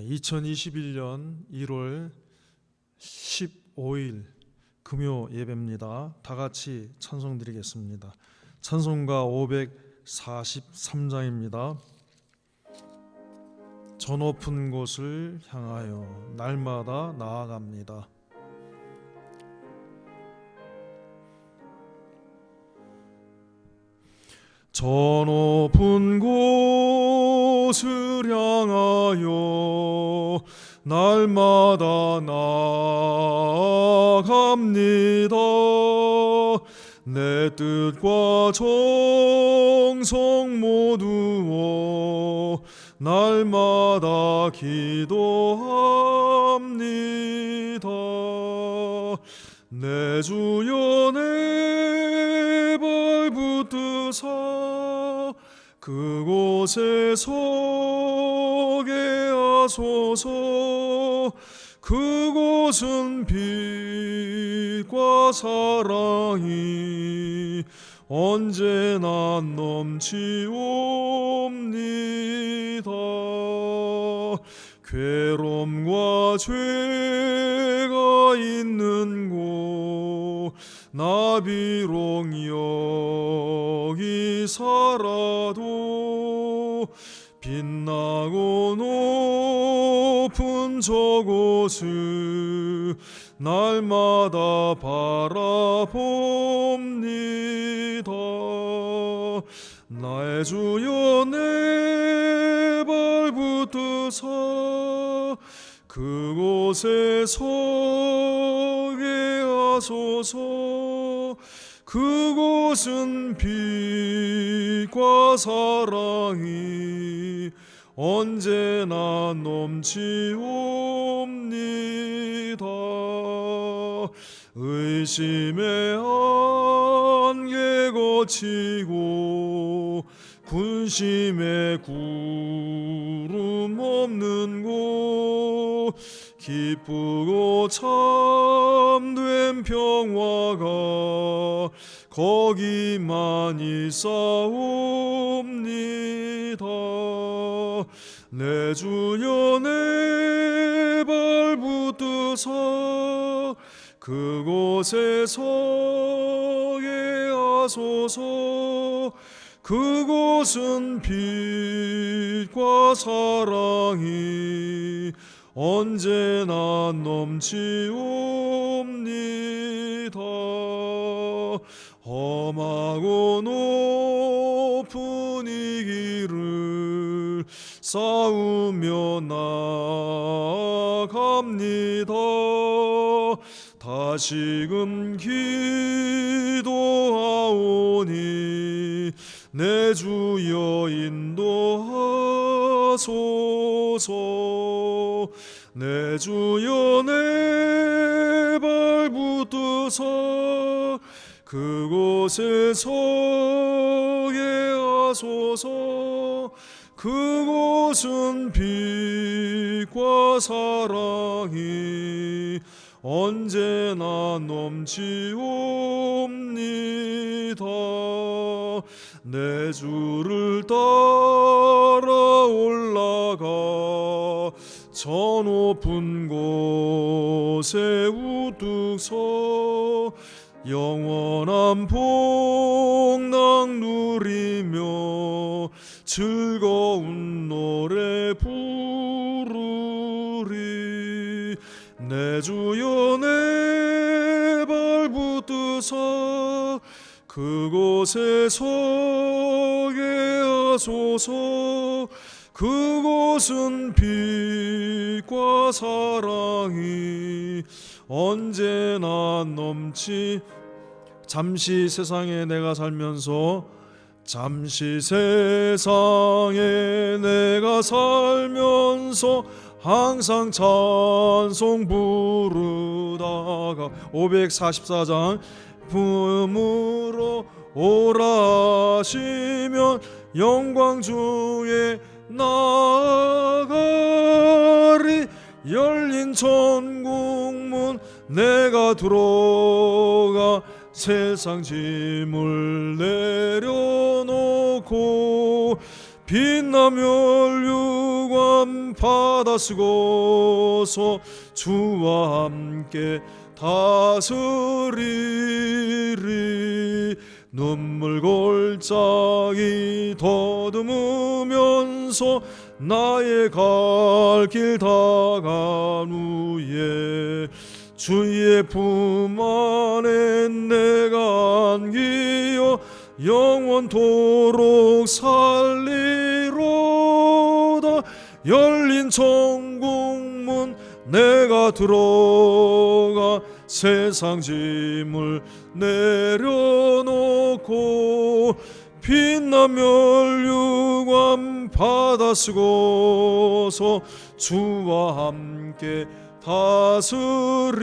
2021년 1월 15일 금요 예배입니다. 다 같이 찬송 드리겠습니다. 찬송가 543장입니다. 저 높은 곳을 향하여 날마다 나아갑니다. 저 높은 곳을 향하여 날마다 나아갑니다. 내 뜻과 정성 모두어 날마다 기도합니다. 내 주여 내 발 붙드사 그곳에 서게 하소서. 그곳은 빛과 사랑이 언제나 넘치옵니다. 괴로움과 죄가 있는 곳 나 비록 여기 살아도 빛나고 높은 저곳을 날마다 바라봅니다. 나의 주여 내 발 붙드사 그곳에 서게 하소서. 그곳은 빛과 사랑이 언제나 넘치옵니다. 의심의 안개 거치고 군심의 구름 없는 곳 기쁘고 참된 평화가 거기만 있사옵니다. 내 주여 내 발 붙드사 그곳에 서게 하소서. 그곳은 빛과 사랑이 언제나 넘치옵니다. 험하고 높은 이 길을 싸우며 나아갑니다. 다시금 기도하오니 내 주여 인도하소서. 내 주여 내 발 붙드사 그곳에 서게 하소서. 그곳은 빛과 사랑이 언제나 넘치옵니다. 내 주를 따라 올라가 저 높은 곳에 우뚝 서 영원한 복락 누리며 즐거운 노래 부르리. 내 주여 내 발 붙드사 그곳에 서게 하소서. 그곳은 빛과 사랑이 언제나 잠시 세상에 내가 살면서 항상 찬송 부르다가 544장 품으로 오라 하시면 영광 중에 나아가리. 열린 천국문 내가 들어가 세상 짐을 내려놓고 빛나며 혈육과 유감 받아 쓰고서 주와 함께 다스리리. 눈물 골짜기 더듬으면서 나의 갈 길 다간 후에 주의 품 안에 내가 안기어 영원토록 살리로다. 열린 천국문 내가 들어가 세상 짐을 내려놓고 빛나며 유감 받아 쓰고서 주와 함께 다스리리.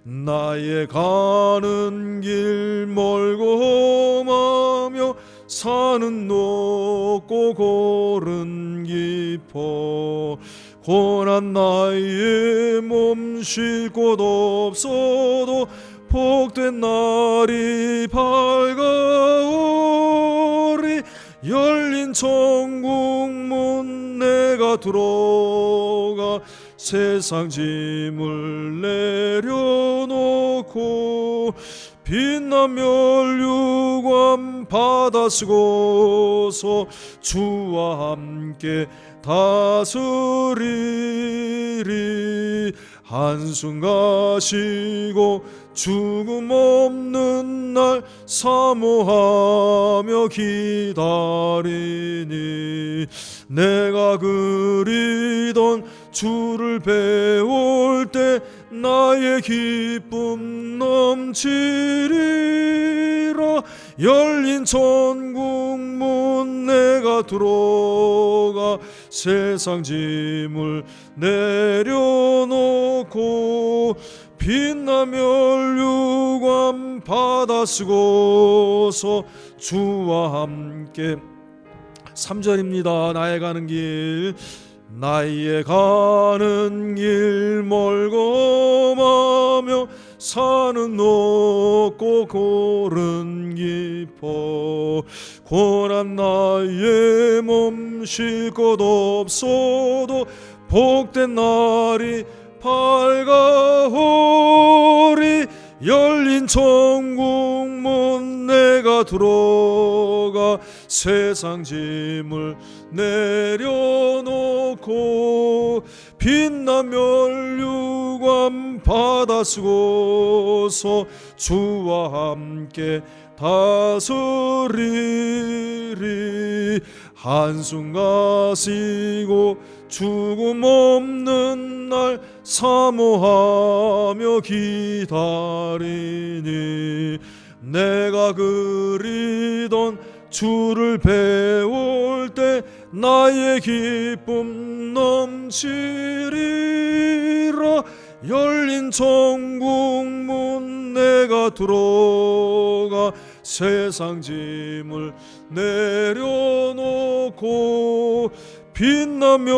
나의 가는 길 멀고 험하며 산은 높고 골은 깊어 고난 나의 몸 쉴 곳 없어도 복된 날이 밝아오리. 열린 천국문 내가 들어가 세상 짐을 내려놓고 빛나며 유감 받아 쓰고서 주와 함께 다스리리. 한숨 가시고 죽음 없는 날 사모하며 기다리니 내가 그리던 주를 배울 때 나의 기쁨 넘치리라. 열린 천국문 내가 들어가 세상 짐을 내려놓고 빛나며 유감 받아 쓰고서 주와 함께 3절입니다. 나의 가는 길 나의 가는 길 멀고 험하며 산은 높고 골은 깊어 고난 나의 몸 쉴 곳 없어도 복된 날이 밝아오리. 열린 천국문 내가 들어가 세상 짐을 내려놓고 빛나며 유감 받아 쓰고서 주와 함께 다스리리. 한숨 가시고 죽음 없는 날 사모하며 기다리니 내가 그리던 주를 배울 때 나의 기쁨 넘치리라. 열린 천국문 내가 들어가 세상 짐을 내려놓고 빛나며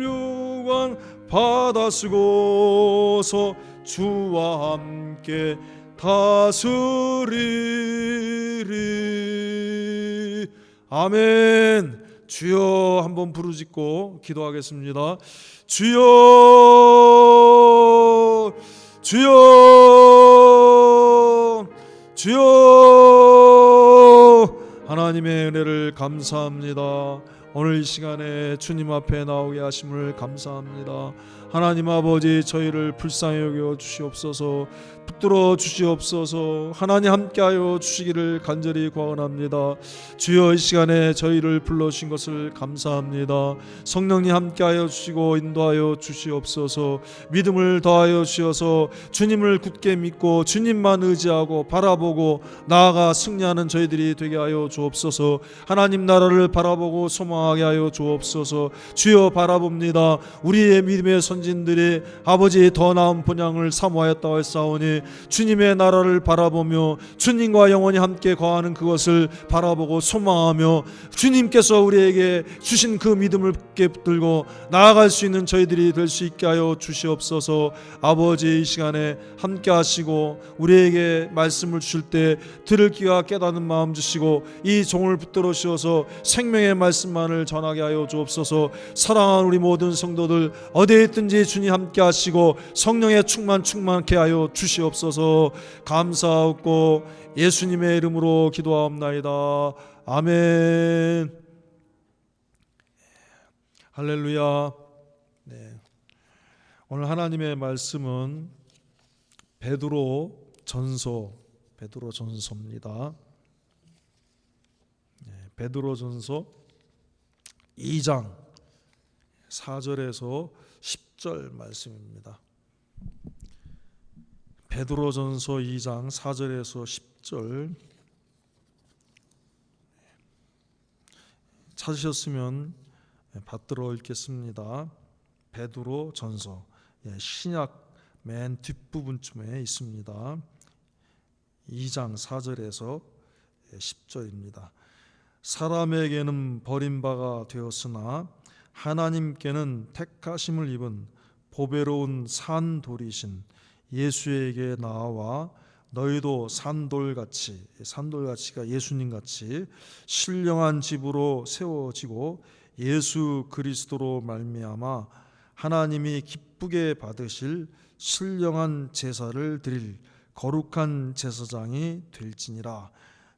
유감 받아 쓰고서 주와 함께 다스리리. 아멘. 주여 한번 부르짖고 기도하겠습니다. 주여 주여 주여. 하나님의 은혜를 감사합니다. 오늘 이 시간에 주님 앞에 나오게 하심을 감사합니다. 하나님 아버지, 저희를 불쌍히 여겨 주시옵소서. 붙들어 주시옵소서. 하나님 함께하여 주시기를 간절히 구원합니다. 주여, 이 시간에 저희를 불러주신 것을 감사합니다. 성령님 함께하여 주시고 인도하여 주시옵소서. 믿음을 더하여 주셔서 주님을 굳게 믿고 주님만 의지하고 바라보고 나아가 승리하는 저희들이 되게 하여 주옵소서. 하나님 나라를 바라보고 소망하게 하여 주옵소서. 주여, 바라봅니다. 우리의 믿음의 선진들이 아버지 더 나은 본향을 사모하였다고 했사오니 주님이 주님의 나라를 바라보며 주님과 영원히 함께 거하는 그것을 바라보고 소망하며 주님께서 우리에게 주신 그 믿음을 굳게 붙들고 나아갈 수 있는 저희들이 될 수 있게 하여 주시옵소서. 아버지, 이 시간에 함께 하시고 우리에게 말씀을 주실 때 들을 귀와 깨닫는 마음 주시고 이 종을 붙들어 주셔서 생명의 말씀만을 전하게 하여 주옵소서. 사랑하는 우리 모든 성도들 어디에 있든지 주님 함께 하시고 성령의 충만케 하여 주시옵소서. 감사하고 예수님의 이름으로 기도하옵나이다. 아멘. 할렐루야. 네. 오늘 하나님의 말씀은 베드로 전서입니다. 베드로 전서 2장 4절에서 10절 말씀입니다. 베드로 전서 2장 4절에서 10절 찾으셨으면 받들어 읽겠습니다. 베드로 전서 신약 맨 뒷부분쯤에 있습니다. 2장 4절에서 10절입니다. 사람에게는 버림바가 되었으나 하나님께는 택하심을 입은 보배로운 산돌이신 예수에게 나와 너희도 산돌같이가 예수님같이 신령한 집으로 세워지고 예수 그리스도로 말미암아 하나님이 기쁘게 받으실 신령한 제사를 드릴 거룩한 제사장이 될지니라.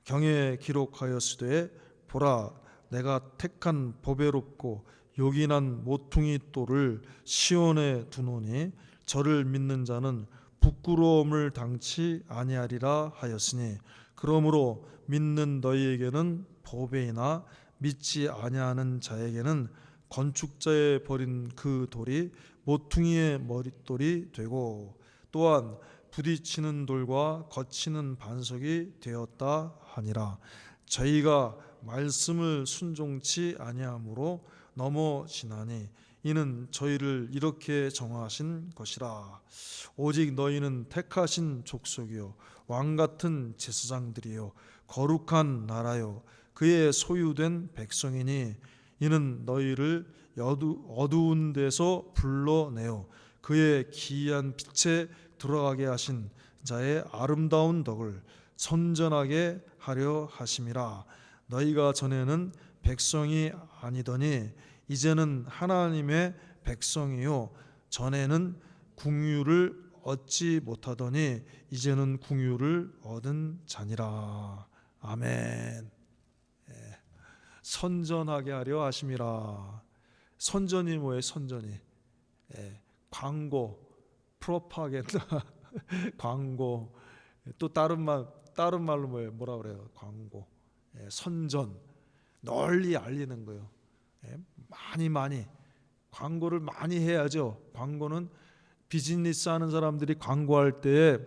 경에 기록하였으되 보라, 내가 택한 보배롭고 요긴한 모퉁이 돌을 시온에 두노니 저를 믿는 자는 부끄러움을 당치 아니하리라 하였으니, 그러므로 믿는 너희에게는 보배이나 믿지 아니하는 자에게는 건축자의 버린 그 돌이 모퉁이의 머릿돌이 되고 또한 부딪히는 돌과 거치는 반석이 되었다 하니라. 저희가 말씀을 순종치 아니함으로 넘어지나니 이는 저희를 이렇게 정하신 것이라. 오직 너희는 택하신 족속이요 왕같은 제사장들이요 거룩한 나라요 그의 소유된 백성이니 이는 너희를 어두운 데서 불러내어 그의 기이한 빛에 들어가게 하신 자의 아름다운 덕을 선전하게 하려 하심이라. 너희가 전에는 백성이 아니더니 이제는 하나님의 백성이요 전에는 궁유를 얻지 못하더니 이제는 궁유를 얻은 자니라. 아멘. 선전하게 하려 하심이라. 선전이 뭐예요? 선전이 광고, 프로파간다, 광고. 또 다른 말로 뭐라 그래요? 광고, 선전, 널리 알리는 거예요. 많이 광고를 많이 해야죠. 광고는 비즈니스 하는 사람들이 광고할 때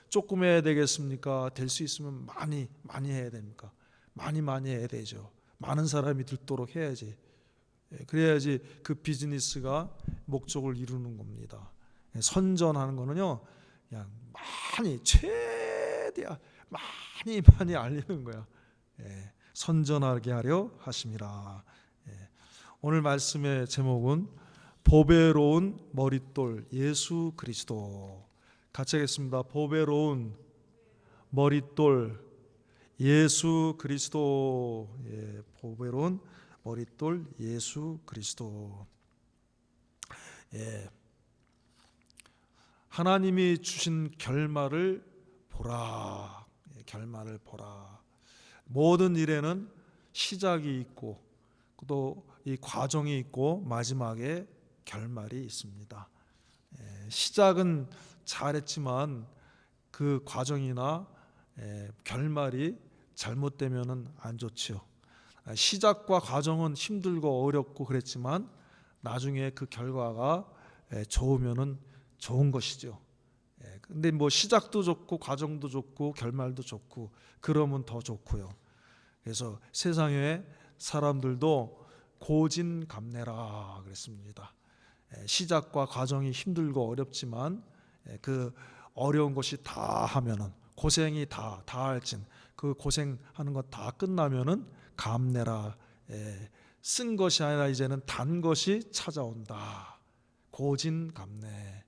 조금 해야 되겠습니까? 될 수 있으면 많이 해야 됩니까? 많이 해야 되죠. 많은 사람이 듣도록 해야지. 그래야지 그 비즈니스가 목적을 이루는 겁니다. 선전하는 거는요, 그냥 최대한 많이 알리는 거야. 선전하게 하려 하심이라. 오늘 말씀의 제목은 보배로운 머릿돌 예수 그리스도. 같이 하겠습니다. 보배로운 머릿돌 예수 그리스도. 보배로운 머릿돌 예수 그리스도. 하나님이 주신 결말을 보라. 결말을 보라. 모든 일에는 시작이 있고 또 이 과정이 있고 마지막에 결말이 있습니다. 시작은 잘했지만 그 과정이나 결말이 잘못되면은 안 좋지요. 시작과 과정은 힘들고 어렵고 그랬지만 나중에 그 결과가 좋으면은 좋은 것이죠. 근데 뭐 시작도 좋고 과정도 좋고 결말도 좋고 그러면 더 좋고요. 그래서 세상에 사람들도 고진감래라 그랬습니다. 시작과 과정이 힘들고 어렵지만 그 어려운 것이 다 하면은, 고생이 다 할진 그 고생하는 것 다 끝나면은 감내라. 쓴 것이 아니라 이제는 단 것이 찾아온다. 고진감래.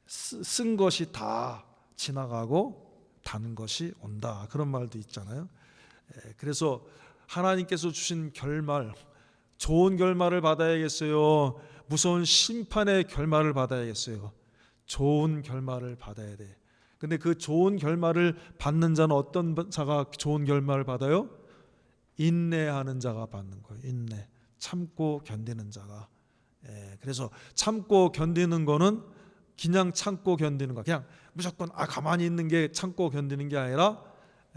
쓴 것이 다 지나가고 단 것이 온다. 그런 말도 있잖아요. 그래서 하나님께서 주신 결말, 좋은 결말을 받아야겠어요? 무서운 심판의 결말을 받아야겠어요? 좋은 결말을 받아야 돼. 근데 그 좋은 결말을 받는 자는 어떤 자가 좋은 결말을 받아요? 인내하는 자가 받는 거예요. 인내. 참고 견디는 자가. 그래서 참고 견디는 거는 그냥 참고 견디는 거, 그냥 무조건 가만히 있는 게 참고 견디는 게 아니라,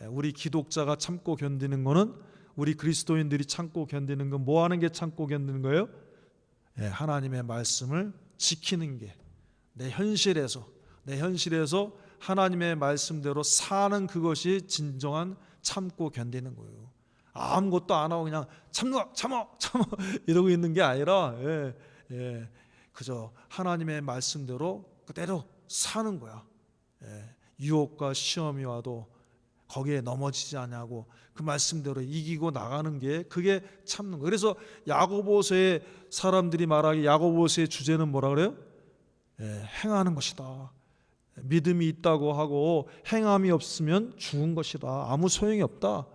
우리 기독자가 참고 견디는 거는, 우리 그리스도인들이 참고 견디는 건 뭐 하는 게 참고 견디는 거예요? 하나님의 말씀을 지키는 게, 내 현실에서 하나님의 말씀대로 사는 그것이 진정한 참고 견디는 거예요. 아무것도 안 하고 그냥 참어 이러고 있는 게 아니라, 그저 하나님의 말씀대로 그대로 사는 거야. 유혹과 시험이 와도 거기에 넘어지지 않냐고 그 말씀대로 이기고 나가는 게, 그게 참는 거예요. 그래서 야고보서의 사람들이 말하기, 야고보서의 주제는 뭐라 그래요? 행하는 것이다. 믿음이 있다고 하고 행함이 없으면 죽은 것이다. 아무 소용이 없다.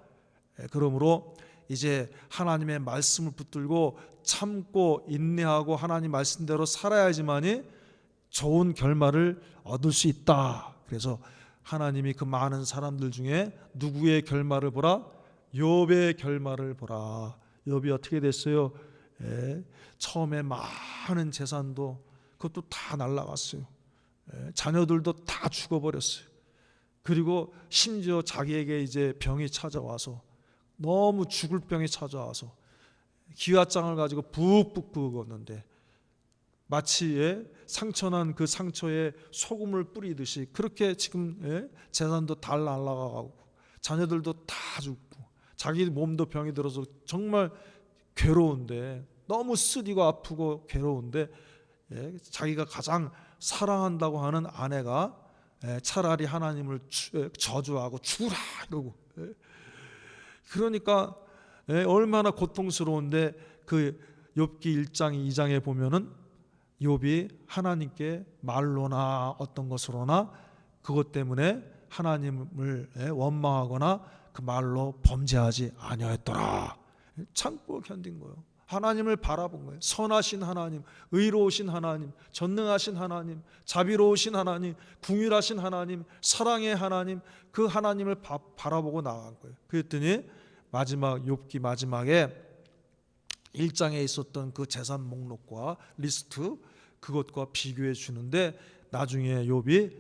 그러므로 이제 하나님의 말씀을 붙들고 참고 인내하고 하나님 말씀대로 살아야지만이 좋은 결말을 얻을 수 있다. 그래서 하나님이 그 많은 사람들 중에 누구의 결말을 보라? 욥의 결말을 보라. 욥이 어떻게 됐어요? 처음에 많은 재산도 그것도 다 날라갔어요. 자녀들도 다 죽어버렸어요. 그리고 심지어 자기에게 이제 병이 찾아와서, 너무 죽을 병이 찾아와서 기와장을 가지고 붓붓 긁었는데, 마치 상처난 그 상처에 소금을 뿌리듯이 그렇게 지금 재산도 다 날아가고 자녀들도 다 죽고 자기 몸도 병이 들어서 정말 괴로운데, 너무 쓰리고 아프고 괴로운데, 자기가 가장 사랑한다고 하는 아내가 차라리 하나님을 저주하고 죽으라 이러고, 그러니까 얼마나 고통스러운데, 그 욥기 1장 2장에 보면은 욥이 하나님께 말로나 어떤 것으로나 그것 때문에 하나님을 원망하거나 그 말로 범죄하지 아니하였더라. 참고 견딘 거예요. 하나님을 바라본 거예요. 선하신 하나님, 의로우신 하나님, 전능하신 하나님, 자비로우신 하나님, 궁휼하신 하나님, 사랑의 하나님, 그 하나님을 바라보고 나간 거예요. 그랬더니 마지막 욥기 마지막에 1장에 있었던 그 재산 목록과 리스트, 그것과 비교해 주는데, 나중에 욥이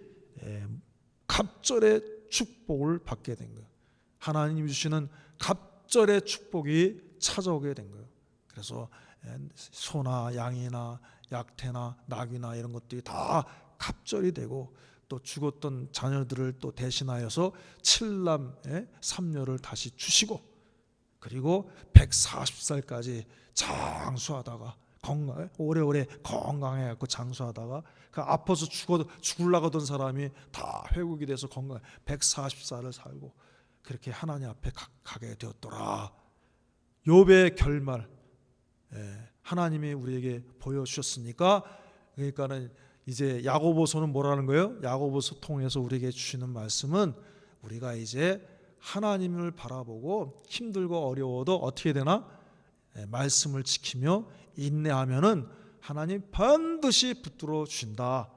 갑절의 축복을 받게 된 거예요. 하나님이 주시는 갑절의 축복이 찾아오게 된 거예요. 그래서 소나 양이나 약태나 낙이나 이런 것들이 다 갑절이 되고, 또 죽었던 자녀들을 또 대신하여서 7남 3녀를 다시 주시고, 그리고 140살까지 장수하다가 오래오래 건강해갖고 장수하다가, 그 아파서 죽으려고 하던 사람이 다 회복이 돼서 건강해 140살을 살고 그렇게 하나님 앞에 가게 되었더라. 욥의 결말, 하나님이 우리에게 보여주셨으니까, 그러니까는 이제 야고보서는 뭐라는 거예요? 야고보서 통해서 우리에게 주시는 말씀은, 우리가 이제 하나님을 바라보고 힘들고 어려워도 어떻게 되나? 말씀을 지키며 인내하면은 하나님 반드시 붙들어 주신다.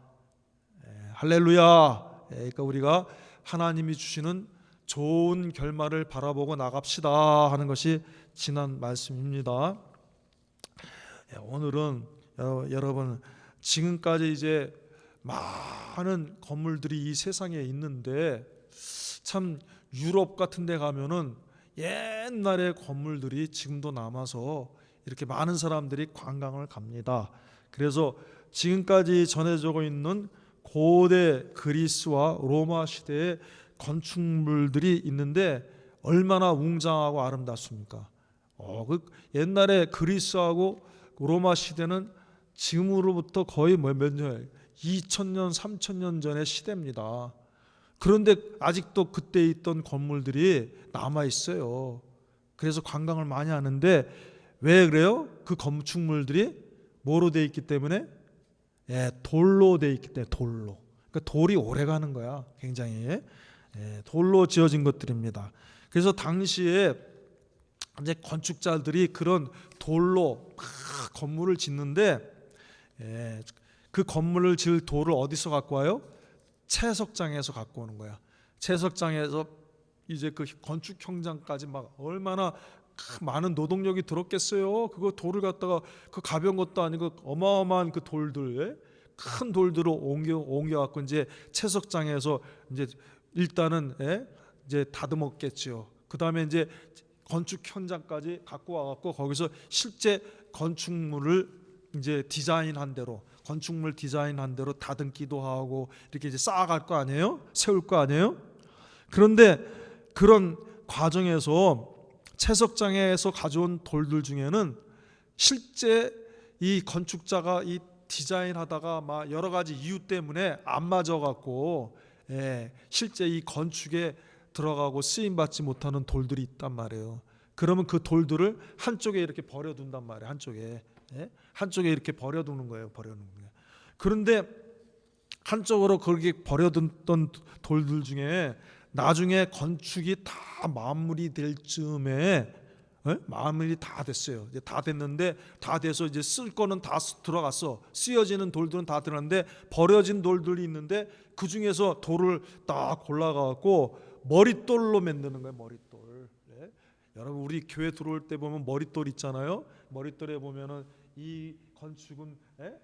할렐루야. 그러니까 우리가 하나님이 주시는 좋은 결말을 바라보고 나갑시다 하는 것이 지난 말씀입니다. 오늘은 여러분, 지금까지 이제 많은 건물들이 이 세상에 있는데, 참 유럽 같은 데 가면은 옛날의 건물들이 지금도 남아서 이렇게 많은 사람들이 관광을 갑니다. 그래서 지금까지 전해져 있는 고대 그리스와 로마 시대의 건축물들이 있는데 얼마나 웅장하고 아름답습니까? 그 옛날에 그리스하고 로마 시대는 지금으로부터 거의 몇 년, 2000년, 3000년 전의 시대입니다. 그런데 아직도 그때 있던 건물들이 남아 있어요. 그래서 관광을 많이 하는데 왜 그래요? 그 건축물들이 뭐로 돼 있기 때문에? 돌로 돼 있기 때문에. 돌로. 그러니까 돌이 오래 가는 거야. 굉장히 돌로 지어진 것들입니다. 그래서 당시에 이제 건축자들이 그런 돌로 막 건물을 짓는데 그 건물을 지을 돌을 어디서 갖고 와요? 채석장에서 갖고 오는 거야. 채석장에서 이제 그 건축 현장까지 막 얼마나 많은 노동력이 들었겠어요. 그거 돌을 갖다가 그 가벼운 것도 아니고 어마어마한 그 돌들, 큰 돌들을 옮겨 갖고 이제 채석장에서 이제 일단은 이제 다듬었겠죠. 그다음에 이제 건축 현장까지 갖고 와 갖고 거기서 실제 건축물을 이제 디자인한 대로, 건축물 디자인한 대로 다듬기도 하고 이렇게 이제 쌓아갈 거 아니에요? 세울 거 아니에요? 그런데 그런 과정에서 채석장에서 가져온 돌들 중에는 실제 이 건축자가 이 디자인하다가 막 여러 가지 이유 때문에 안 맞아 갖고 실제 이 건축에 들어가고 쓰임 받지 못하는 돌들이 있단 말이에요. 그러면 그 돌들을 한쪽에 이렇게 버려둔단 말이에요. 한쪽에 이렇게 버려두는 거예요. 그런데 한쪽으로 그렇게 버려둔던 돌들 중에 나중에 건축이 다 마무리될 즈음에 마무리 다 됐어요. 이제 다 됐는데 다 돼서 이제 쓸 거는 다 들어갔어. 쓰여지는 돌들은 다 들어갔는데 버려진 돌들이 있는데 그 중에서 돌을 딱 골라가고 머릿돌로 만드는 거예요. 머릿돌. 여러분 우리 교회 들어올 때 보면 머릿돌 있잖아요. 머릿돌에 보면은 이 건축은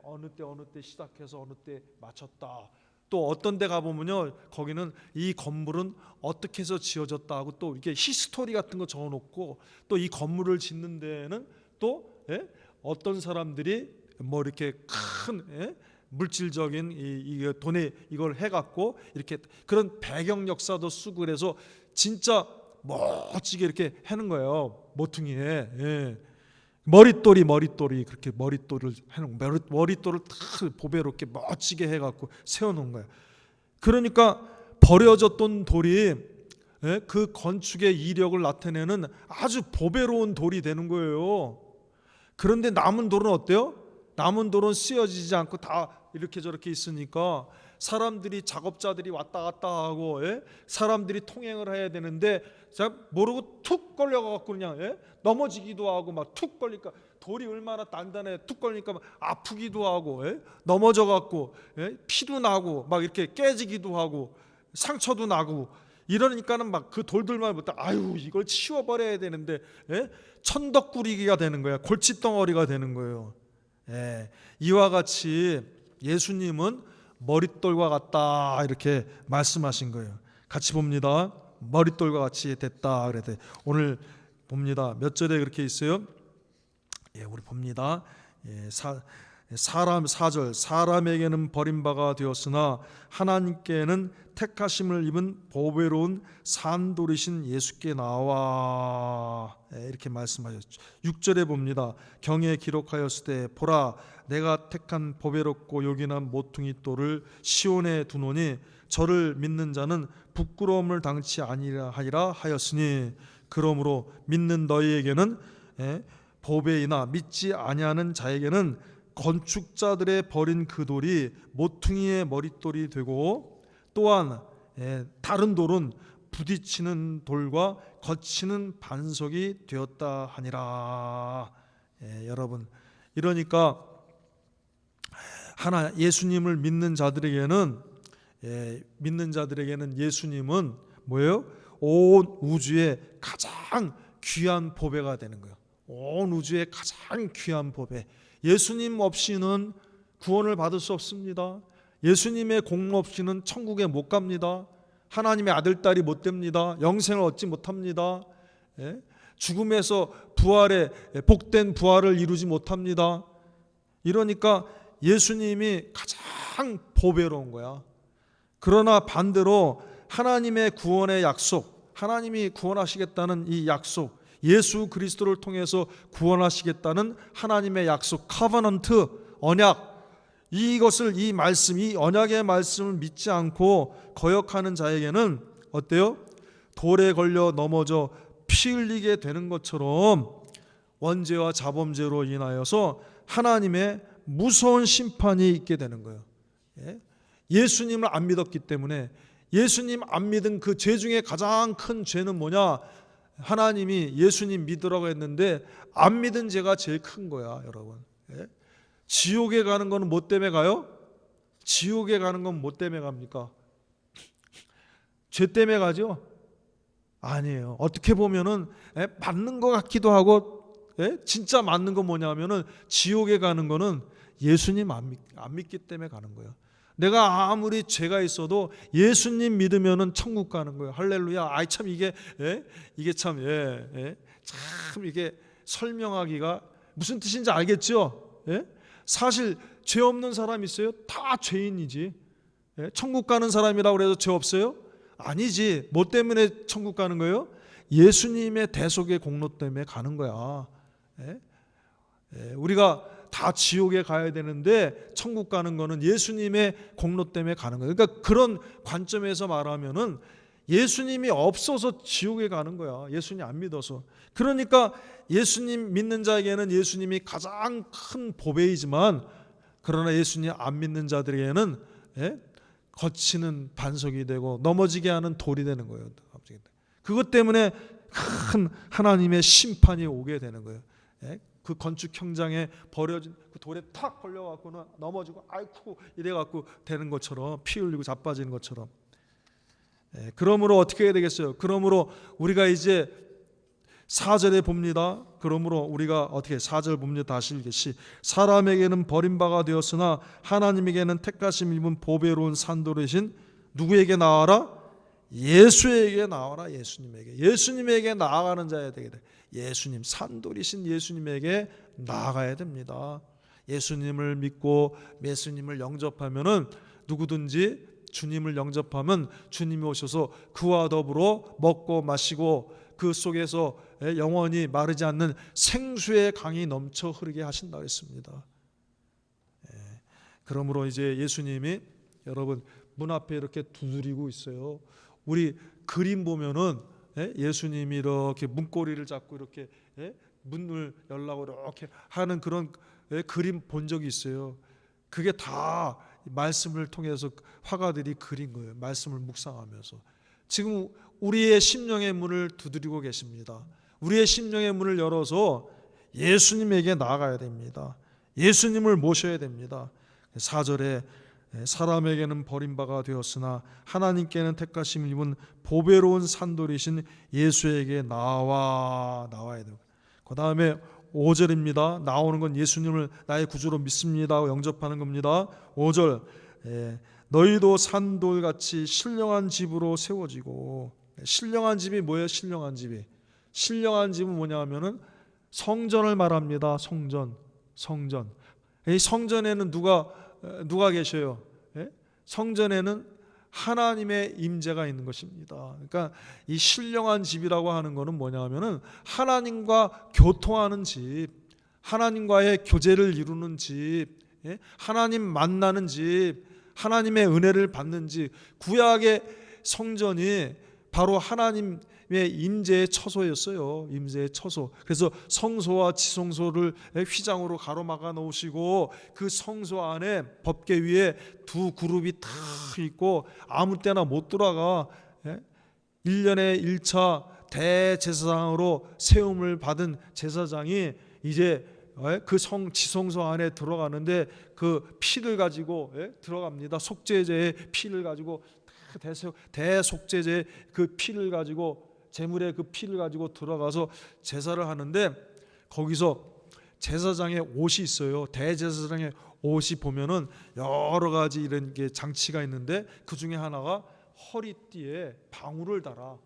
어느 때 시작해서 어느 때 마쳤다. 또 어떤 데 가보면요 거기는 이 건물은 어떻게 해서 지어졌다 하고 또 이렇게 히스토리 같은 거 적어놓고 또 이 건물을 짓는 데는 또 어떤 사람들이 뭐 이렇게 큰 물질적인 이 돈에 이걸 해갖고 이렇게 그런 배경 역사도 쓰고 그래서 진짜 멋지게 이렇게 하는 거예요. 모퉁이에 머릿돌이 그렇게 머릿돌을 해놓은 머릿돌을 딱 보배롭게 멋지게 해갖고 세워놓은 거예요. 그러니까 버려졌던 돌이 그 건축의 이력을 나타내는 아주 보배로운 돌이 되는 거예요. 그런데 남은 돌은 어때요? 남은 돌은 쓰여지지 않고 다 이렇게 저렇게 있으니까 사람들이 작업자들이 왔다 갔다 하고 사람들이 통행을 해야 되는데 모르고 툭 걸려갖고 그냥 넘어지기도 하고 막 툭 걸리니까 돌이 얼마나 단단해 툭 걸리니까 막 아프기도 하고 넘어져갖고 피도 나고 막 이렇게 깨지기도 하고 상처도 나고 이러니까는 막 그 돌들만 보다 아유 이걸 치워버려야 되는데 천덕꾸리기가 되는 거야. 골칫덩어리가 되는 거예요. 이와 같이 예수님은 머릿돌과 같다 이렇게 말씀하신 거예요. 같이 봅니다. 머릿돌과 같이 됐다 그랬대. 오늘 봅니다. 몇 절에 그렇게 있어요? 우리 봅니다. 4절 사람에게는 버림바가 되었으나 하나님께는 택하심을 입은 보배로운 산돌이신 예수께 나와 이렇게 말씀하셨죠. 6절에 봅니다. 경에 기록하였을 때 보라 내가 택한 보배롭고 요긴한 모퉁이 돌을 시온에 두노니 저를 믿는 자는 부끄러움을 당치 아니라 하리라 하였으니 그러므로 믿는 너희에게는 보배이나 믿지 아니하는 자에게는 건축자들의 버린 그 돌이 모퉁이의 머릿돌이 되고 또한 다른 돌은 부딪히는 돌과 거치는 반석이 되었다 하니라. 여러분 이러니까 예수님을 믿는 자들에게는 예수님은 뭐예요? 온 우주의 가장 귀한 보배가 되는 거예요. 온 우주의 가장 귀한 보배. 예수님 없이는 구원을 받을 수 없습니다. 예수님의 공로 없이는 천국에 못 갑니다. 하나님의 아들 딸이 못 됩니다. 영생을 얻지 못합니다. 죽음에서 부활의 복된 부활을 이루지 못합니다. 이러니까 예수님이 가장 보배로운 거야. 그러나 반대로 하나님의 구원의 약속, 하나님이 구원하시겠다는 이 약속, 예수 그리스도를 통해서 구원하시겠다는 하나님의 약속, 커버넌트, 언약, 이것을, 이 말씀, 이 언약의 말씀을 믿지 않고 거역하는 자에게는 어때요? 돌에 걸려 넘어져 피 흘리게 되는 것처럼 원죄와 자범죄로 인하여서 하나님의 무서운 심판이 있게 되는 거예요. 예수님을 안 믿었기 때문에, 예수님 안 믿은 그 죄 중에 가장 큰 죄는 뭐냐? 하나님이 예수님 믿으라고 했는데 안 믿은 죄가 제일 큰 거야, 여러분. 지옥에 가는 거는 뭐 때문에 가요? 지옥에 가는 건 뭐 때문에 갑니까? 죄 때문에 가죠? 아니에요. 어떻게 보면은 맞는 것 같기도 하고, 진짜 맞는 건 뭐냐면은 지옥에 가는 거는 예수님 안 믿기 때문에 가는 거예요. 내가 아무리 죄가 있어도 예수님 믿으면은 천국 가는 거예요. 할렐루야. 아이 참 이게 참 참 이게 설명하기가 무슨 뜻인지 알겠죠? 사실 죄 없는 사람 있어요? 다 죄인이지. 천국 가는 사람이라고 해서 죄 없어요? 아니지. 뭐 때문에 천국 가는 거예요? 예수님의 대속의 공로 때문에 가는 거야. 우리가 다 지옥에 가야 되는데 천국 가는 거는 예수님의 공로 때문에 가는 거예요. 그러니까 그런 관점에서 말하면은 예수님이 없어서 지옥에 가는 거야. 예수님 안 믿어서. 그러니까 예수님 믿는 자에게는 예수님이 가장 큰 보배이지만, 그러나 예수님 안 믿는 자들에게는 거치는 반석이 되고 넘어지게 하는 돌이 되는 거예요. 그것 때문에 큰 하나님의 심판이 오게 되는 거예요. 그 건축 현장에 버려진 그 돌에 탁 걸려갖고는 넘어지고 아이쿠 이래갖고 되는 것처럼, 피 흘리고 자빠지는 것처럼. 그러므로 어떻게 해야 되겠어요? 그러므로 우리가 이제 4절에 봅니다. 그러므로 우리가 어떻게 4절 봅니다. 다시 읽겠시. 사람에게는 버림바가 되었으나 하나님에게는 택하심 입은 보배로운 산돌이신 누구에게 나와라? 예수에게 나와라. 예수님에게 나아가는 자야 되게 돼. 예수님, 산돌이신 예수님에게 나아가야 됩니다. 예수님을 믿고 예수님을 영접하면은 누구든지 주님을 영접하면 주님이 오셔서 그와 더불어 먹고 마시고 그 속에서 영원히 마르지 않는 생수의 강이 넘쳐 흐르게 하신다고 했습니다. 그러므로 이제 예수님이 여러분 문 앞에 이렇게 두드리고 있어요. 우리 그림 보면은 예수님이 이렇게 문고리를 잡고 이렇게 문을 열라고 이렇게 하는 그런 그림 본 적이 있어요. 그게 다 말씀을 통해서 화가들이 그린 거예요. 말씀을 묵상하면서. 지금 우리의 심령의 문을 두드리고 계십니다. 우리의 심령의 문을 열어서 예수님에게 나아가야 됩니다. 예수님을 모셔야 됩니다. 4절에 사람에게는 버림바가 되었으나 하나님께는 택하심을 입은 보배로운 산돌이신 예수에게 나와야 돼요. 그 다음에 5절입니다. 나오는 건 예수님을 나의 구주로 믿습니다 하고 영접하는 겁니다. 5절 너희도 산돌같이 신령한 집으로 세워지고. 신령한 집이 뭐예요? 신령한 집은 뭐냐 하면은 성전을 말합니다. 성전. 이 성전에는 누가 계셔요? 성전에는 하나님의 임재가 있는 것입니다. 그러니까 이 신령한 집이라고 하는 것은 뭐냐 하면은 하나님과 교통하는 집, 하나님과의 교제를 이루는 집, 하나님 만나는 집, 하나님의 은혜를 받는 집. 구약의 성전이 바로 하나님의 임재의 처소였어요. 임재의 처소. 그래서 성소와 지성소를 휘장으로 가로막아 놓으시고 그 성소 안에 법궤 위에 두 그룹이 다 있고 아무 때나 못 들어가. 1년에 1차 대제사장으로 세움을 받은 제사장이 이제 그 지성소 안에 들어가는데 그 피를 가지고 들어갑니다. 속죄제의 피를 가지고 대속죄제의 그 피를 가지고 제물의 그 피를 가지고 들어가서 제사를 하는데 거기서 제사장의 옷이 있어요. 대제사장의 옷이 보면은 여러 가지 이런 게 장치가 있는데 그 중에 하나가 허리띠에 방울을 달아.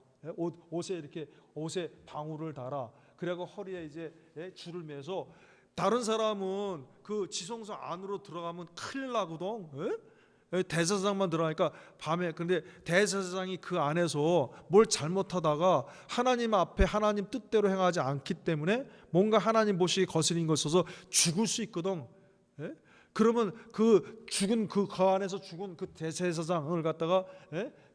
옷에 방울을 달아. 그리고 허리에 이제 줄을 매서 다른 사람은 그 지성소 안으로 들어가면 큰일 나거든. 대제사장만 들어가니까 밤에. 근데 대제사장이 그 안에서 뭘 잘못하다가 하나님 앞에 하나님 뜻대로 행하지 않기 때문에 뭔가 하나님 보시기에 거스린 거 있어서 죽을 수 있거든. 그러면 그 죽은 그 안에서 죽은 그 대제사장을 갖다가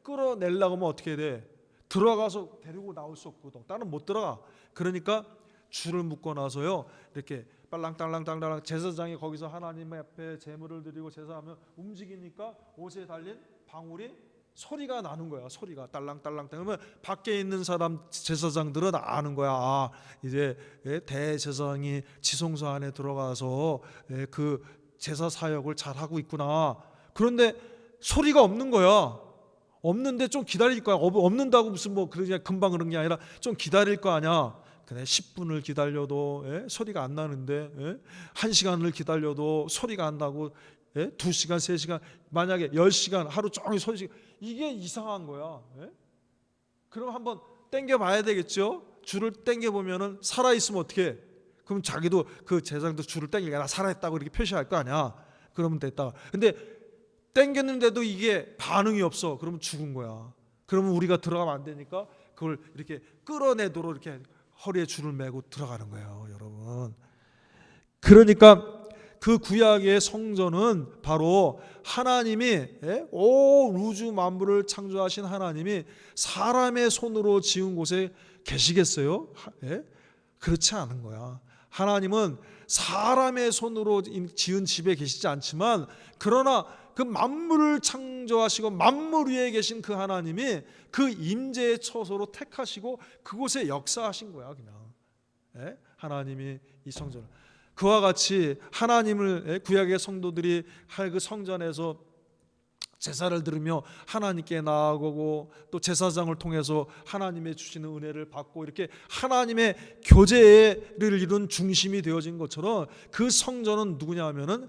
끌어내려고 하면 어떻게 돼? 들어가서 데리고 나올 수 없거든. 나는 못 들어가. 그러니까 줄을 묶어 놔서요, 이렇게 빨랑딸랑딸랑 제사장이 거기서 하나님 앞에 제물을 드리고 제사하면 움직이니까 옷에 달린 방울이 소리가 나는 거야. 소리가 딸랑딸랑. 그러면 밖에 있는 사람 제사장들은 아는 거야. 아, 이제 대제사장이 지성소 안에 들어가서 그 제사 사역을 잘 하고 있구나. 그런데 소리가 없는 거야. 없는데 좀 기다릴 거야. 없는다고 무슨 뭐 그냥 금방 그런 게 아니라 좀 기다릴 거 아니야. 그래 10분을 기다려도 소리가 안 나는데 1시간을 기다려도 소리가 안 나고 2시간 3시간 만약에 10시간 하루 종일 소리, 이게 이상한 거야. 그럼 한번 땡겨 봐야 되겠죠. 줄을 땡겨 보면은 살아 있으면 어떻게 해? 그럼 자기도 그 제사장도 줄을 땡기니까 나 살아있다고 이렇게 표시할 거 아니야. 그러면 됐다. 근데 땡겼는데도 이게 반응이 없어. 그러면 죽은 거야. 그러면 우리가 들어가면 안 되니까 그걸 이렇게 끌어내도록 이렇게 허리에 줄을 매고 들어가는 거예요, 여러분. 그러니까 그 구약의 성전은 바로 하나님이 온 우주 만물을 창조하신 하나님이 사람의 손으로 지은 곳에 계시겠어요? 그렇지 않은 거야. 하나님은 사람의 손으로 지은 집에 계시지 않지만, 그러나 그 만물을 창조하시고 만물 위에 계신 그 하나님이 그 임재의 처소로 택하시고 그곳에 역사하신 거야, 그냥. 하나님이 이 성전을. 그와 같이 하나님을 구약의 성도들이 그 성전에서 제사를 드리며 하나님께 나아가고 또 제사장을 통해서 하나님의 주시는 은혜를 받고 이렇게 하나님의 교제를 이룬 중심이 되어진 것처럼, 그 성전은 누구냐 하면은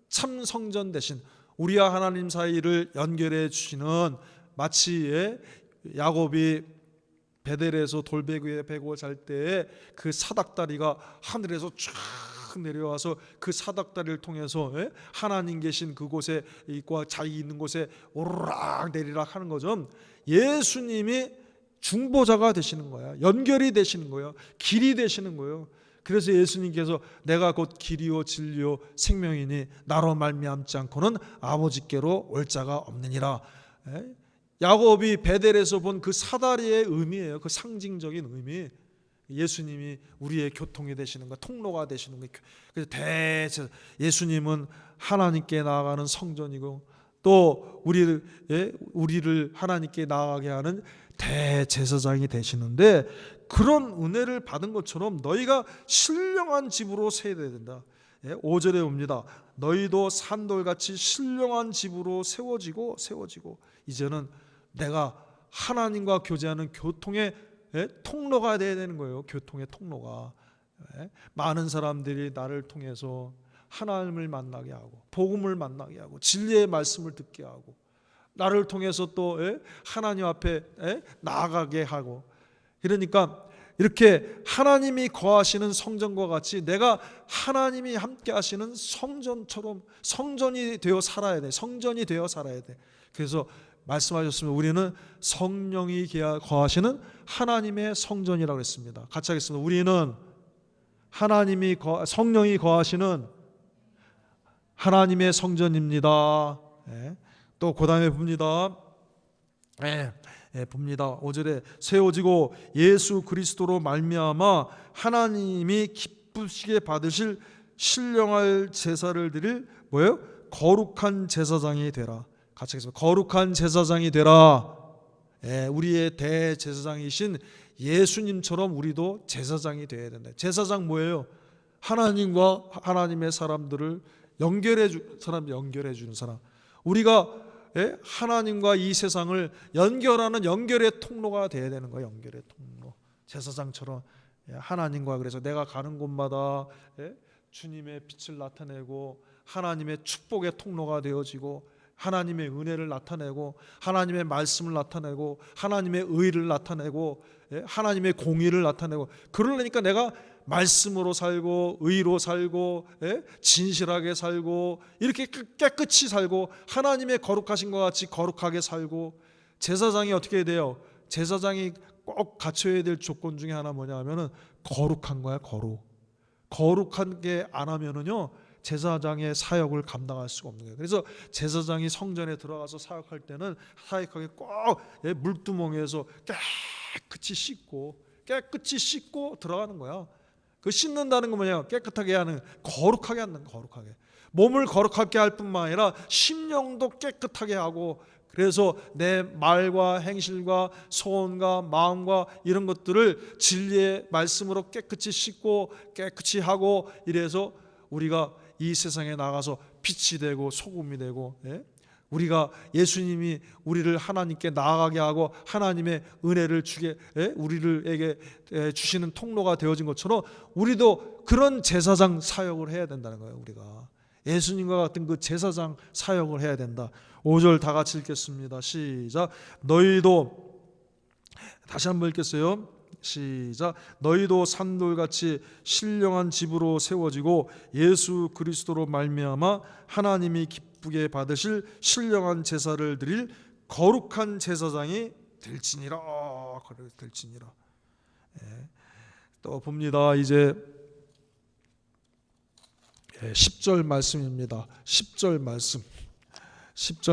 참 성전 대신 우리와 하나님 사이를 연결해 주시는, 마치 야곱이 베델에서 돌베개에 베고 잘 때 그 사닥다리가 하늘에서 쫙 내려와서 그 사닥다리를 통해서 하나님 계신 그곳에 있고 자기 있는 곳에 오르락 내리락 하는 거죠. 예수님이 중보자가 되시는 거야. 연결이 되시는 거예요. 길이 되시는 거예요. 그래서 예수님께서 내가 곧 길이요 진리요 생명이니 나로 말미암지 않고는 아버지께로 올 자가 없느니라. 야곱이 베델에서 본 그 사다리의 의미예요. 그 상징적인 의미. 예수님이 우리의 교통이 되시는 거, 통로가 되시는 거. 그래서 예수님은 하나님께 나아가는 성전이고 또 우리를 하나님께 나아가게 하는 대제사장이 되시는데, 그런 은혜를 받은 것처럼 너희가 신령한 집으로 세워야 된다. 5절에 옵니다. 너희도 산돌같이 신령한 집으로 세워지고 이제는 내가 하나님과 교제하는 교통의 통로가 되어야 되는 거예요. 교통의 통로가. 많은 사람들이 나를 통해서 하나님을 만나게 하고 복음을 만나게 하고 진리의 말씀을 듣게 하고 나를 통해서 또 하나님 앞에 나아가게 하고, 그러니까 이렇게 하나님이 거하시는 성전과 같이 내가 하나님이 함께 하시는 성전처럼 성전이 되어 살아야 돼. 성전이 되어 살아야 돼. 그래서 말씀하셨으면 우리는 성령이 거하시는 하나님의 성전이라고 했습니다. 같이 하겠습니다. 우리는 성령이 거하시는 하나님의 성전입니다. 또 그 다음에 봅니다. 봅니다. 5절에 세워지고 예수 그리스도로 말미암아 하나님이 기쁘시게 받으실 신령할 제사를 드릴 뭐예요? 거룩한 제사장이 되라. 같이 하겠습니다. 거룩한 제사장이 되라. 우리의 대제사장이신 예수님처럼 우리도 제사장이 되어야 된다. 제사장 뭐예요? 하나님과 하나님의 사람들을 연결해 주는 사람. 우리가 하나님과 이 세상을 연결하는 연결의 통로가 되어야 되는 거예요. 연결의 통로. 제사장처럼 하나님과, 그래서 내가 가는 곳마다 주님의 빛을 나타내고 하나님의 축복의 통로가 되어지고 하나님의 은혜를 나타내고 하나님의 말씀을 나타내고 하나님의 의를 나타내고 하나님의 공의를 나타내고, 그러려니까 내가 말씀으로 살고 의로 살고 진실하게 살고 이렇게 깨끗이 살고 하나님의 거룩하신 것 같이 거룩하게 살고. 제사장이 어떻게 해야 돼요? 제사장이 꼭 갖춰야 될 조건 중에 하나 뭐냐 하면은 거룩한 거야. 거룩한 게 안 하면은요 제사장의 사역을 감당할 수가 없는 거예요. 그래서 제사장이 성전에 들어가서 사역할 때는 사역하게 꼭 물두멍에서 깨끗이 씻고 들어가는 거야. 그 씻는다는 건 뭐냐? 깨끗하게 하는, 거룩하게 하는, 거룩하게. 몸을 거룩하게 할 뿐만 아니라 심령도 깨끗하게 하고, 그래서 내 말과 행실과 소원과 마음과 이런 것들을 진리의 말씀으로 깨끗이 씻고 깨끗이 하고, 이래서 우리가 이 세상에 나가서 빛이 되고 소금이 되고, 우리가 예수님이 우리를 하나님께 나아가게 하고 하나님의 은혜를 주게, 우리에게 주시는 통로가 되어진 것처럼 우리도 그런 제사장 사역을 해야 된다는 거예요. 우리가 예수님과 같은 그 제사장 사역을 해야 된다. 5절 다 같이 읽겠습니다. 시작. 너희도, 다시 한번 읽겠어요. 시작. 너희도 산돌같이 신령한 집으로 세워지고 예수 그리스도로 말미암아 하나님이 기쁘게 받으실 신령한 제사를 드릴 거룩한 제사장이 될지니라. 또 봅니다. 이제 10절 말씀입니다. 10절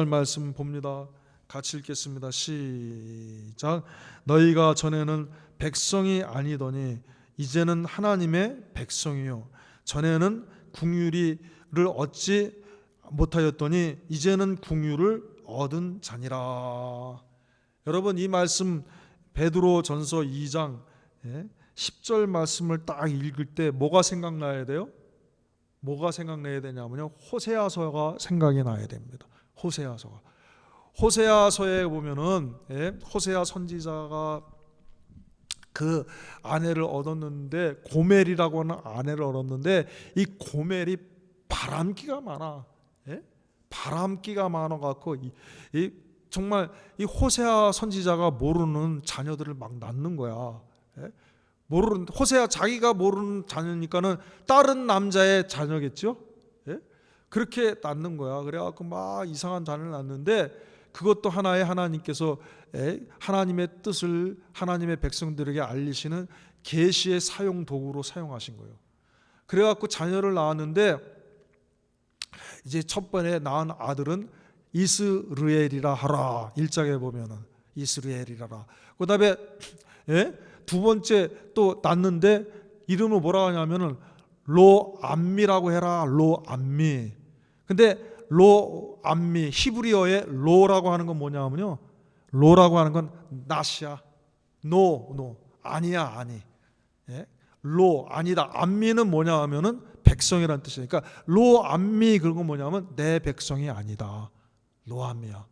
말씀 봅니다. 같이 읽겠습니다. 시작. 너희가 전에는 백성이 아니더니 이제는 하나님의 백성이요, 전에는 궁유리를 얻지 못하였더니 이제는 궁유를 얻은 자니라. 여러분, 이 말씀 베드로전서 2장 10절 말씀을 딱 읽을 때 뭐가 생각나야 돼요? 뭐가 생각나야 되냐면요, 호세아서가 생각이 나야 됩니다. 호세아서에 보면은 호세아 선지자가 그 아내를 얻었는데, 고멜이라고 하는 아내를 얻었는데, 이 고멜이 바람기가 많아. 바람기가 많아갖고 정말 이 호세아 선지자가 모르는 자녀들을 막 낳는 거야. 모르는, 호세아 자기가 모르는 자녀니까는 다른 남자의 자녀겠죠. 그렇게 낳는 거야. 그래갖고 막 이상한 자녀를 낳는데, 그것도 하나의 하나님께서 하나님의 뜻을 하나님의 백성들에게 알리시는 계시의 사용 도구로 사용하신 거예요. 그래갖고 자녀를 낳았는데, 이제 첫 번에 낳은 아들은 이스르엘이라 하라. 1장에 보면은 이스르엘이라라. 그 다음에 두 번째 또 낳는데 이름을 뭐라 하냐면은 로암미라고 해라. 로암미. 근데 로암미, 히브리어의 로라고 하는 건 뭐냐면요, 로라고 하는 건 낫이야. 노 아니야, 아니. 로 아니다. 암미는 뭐냐 하면은 백성이라는 뜻이니까, 로암미 그런 건 뭐냐면 내 백성이 아니다. 로암미야.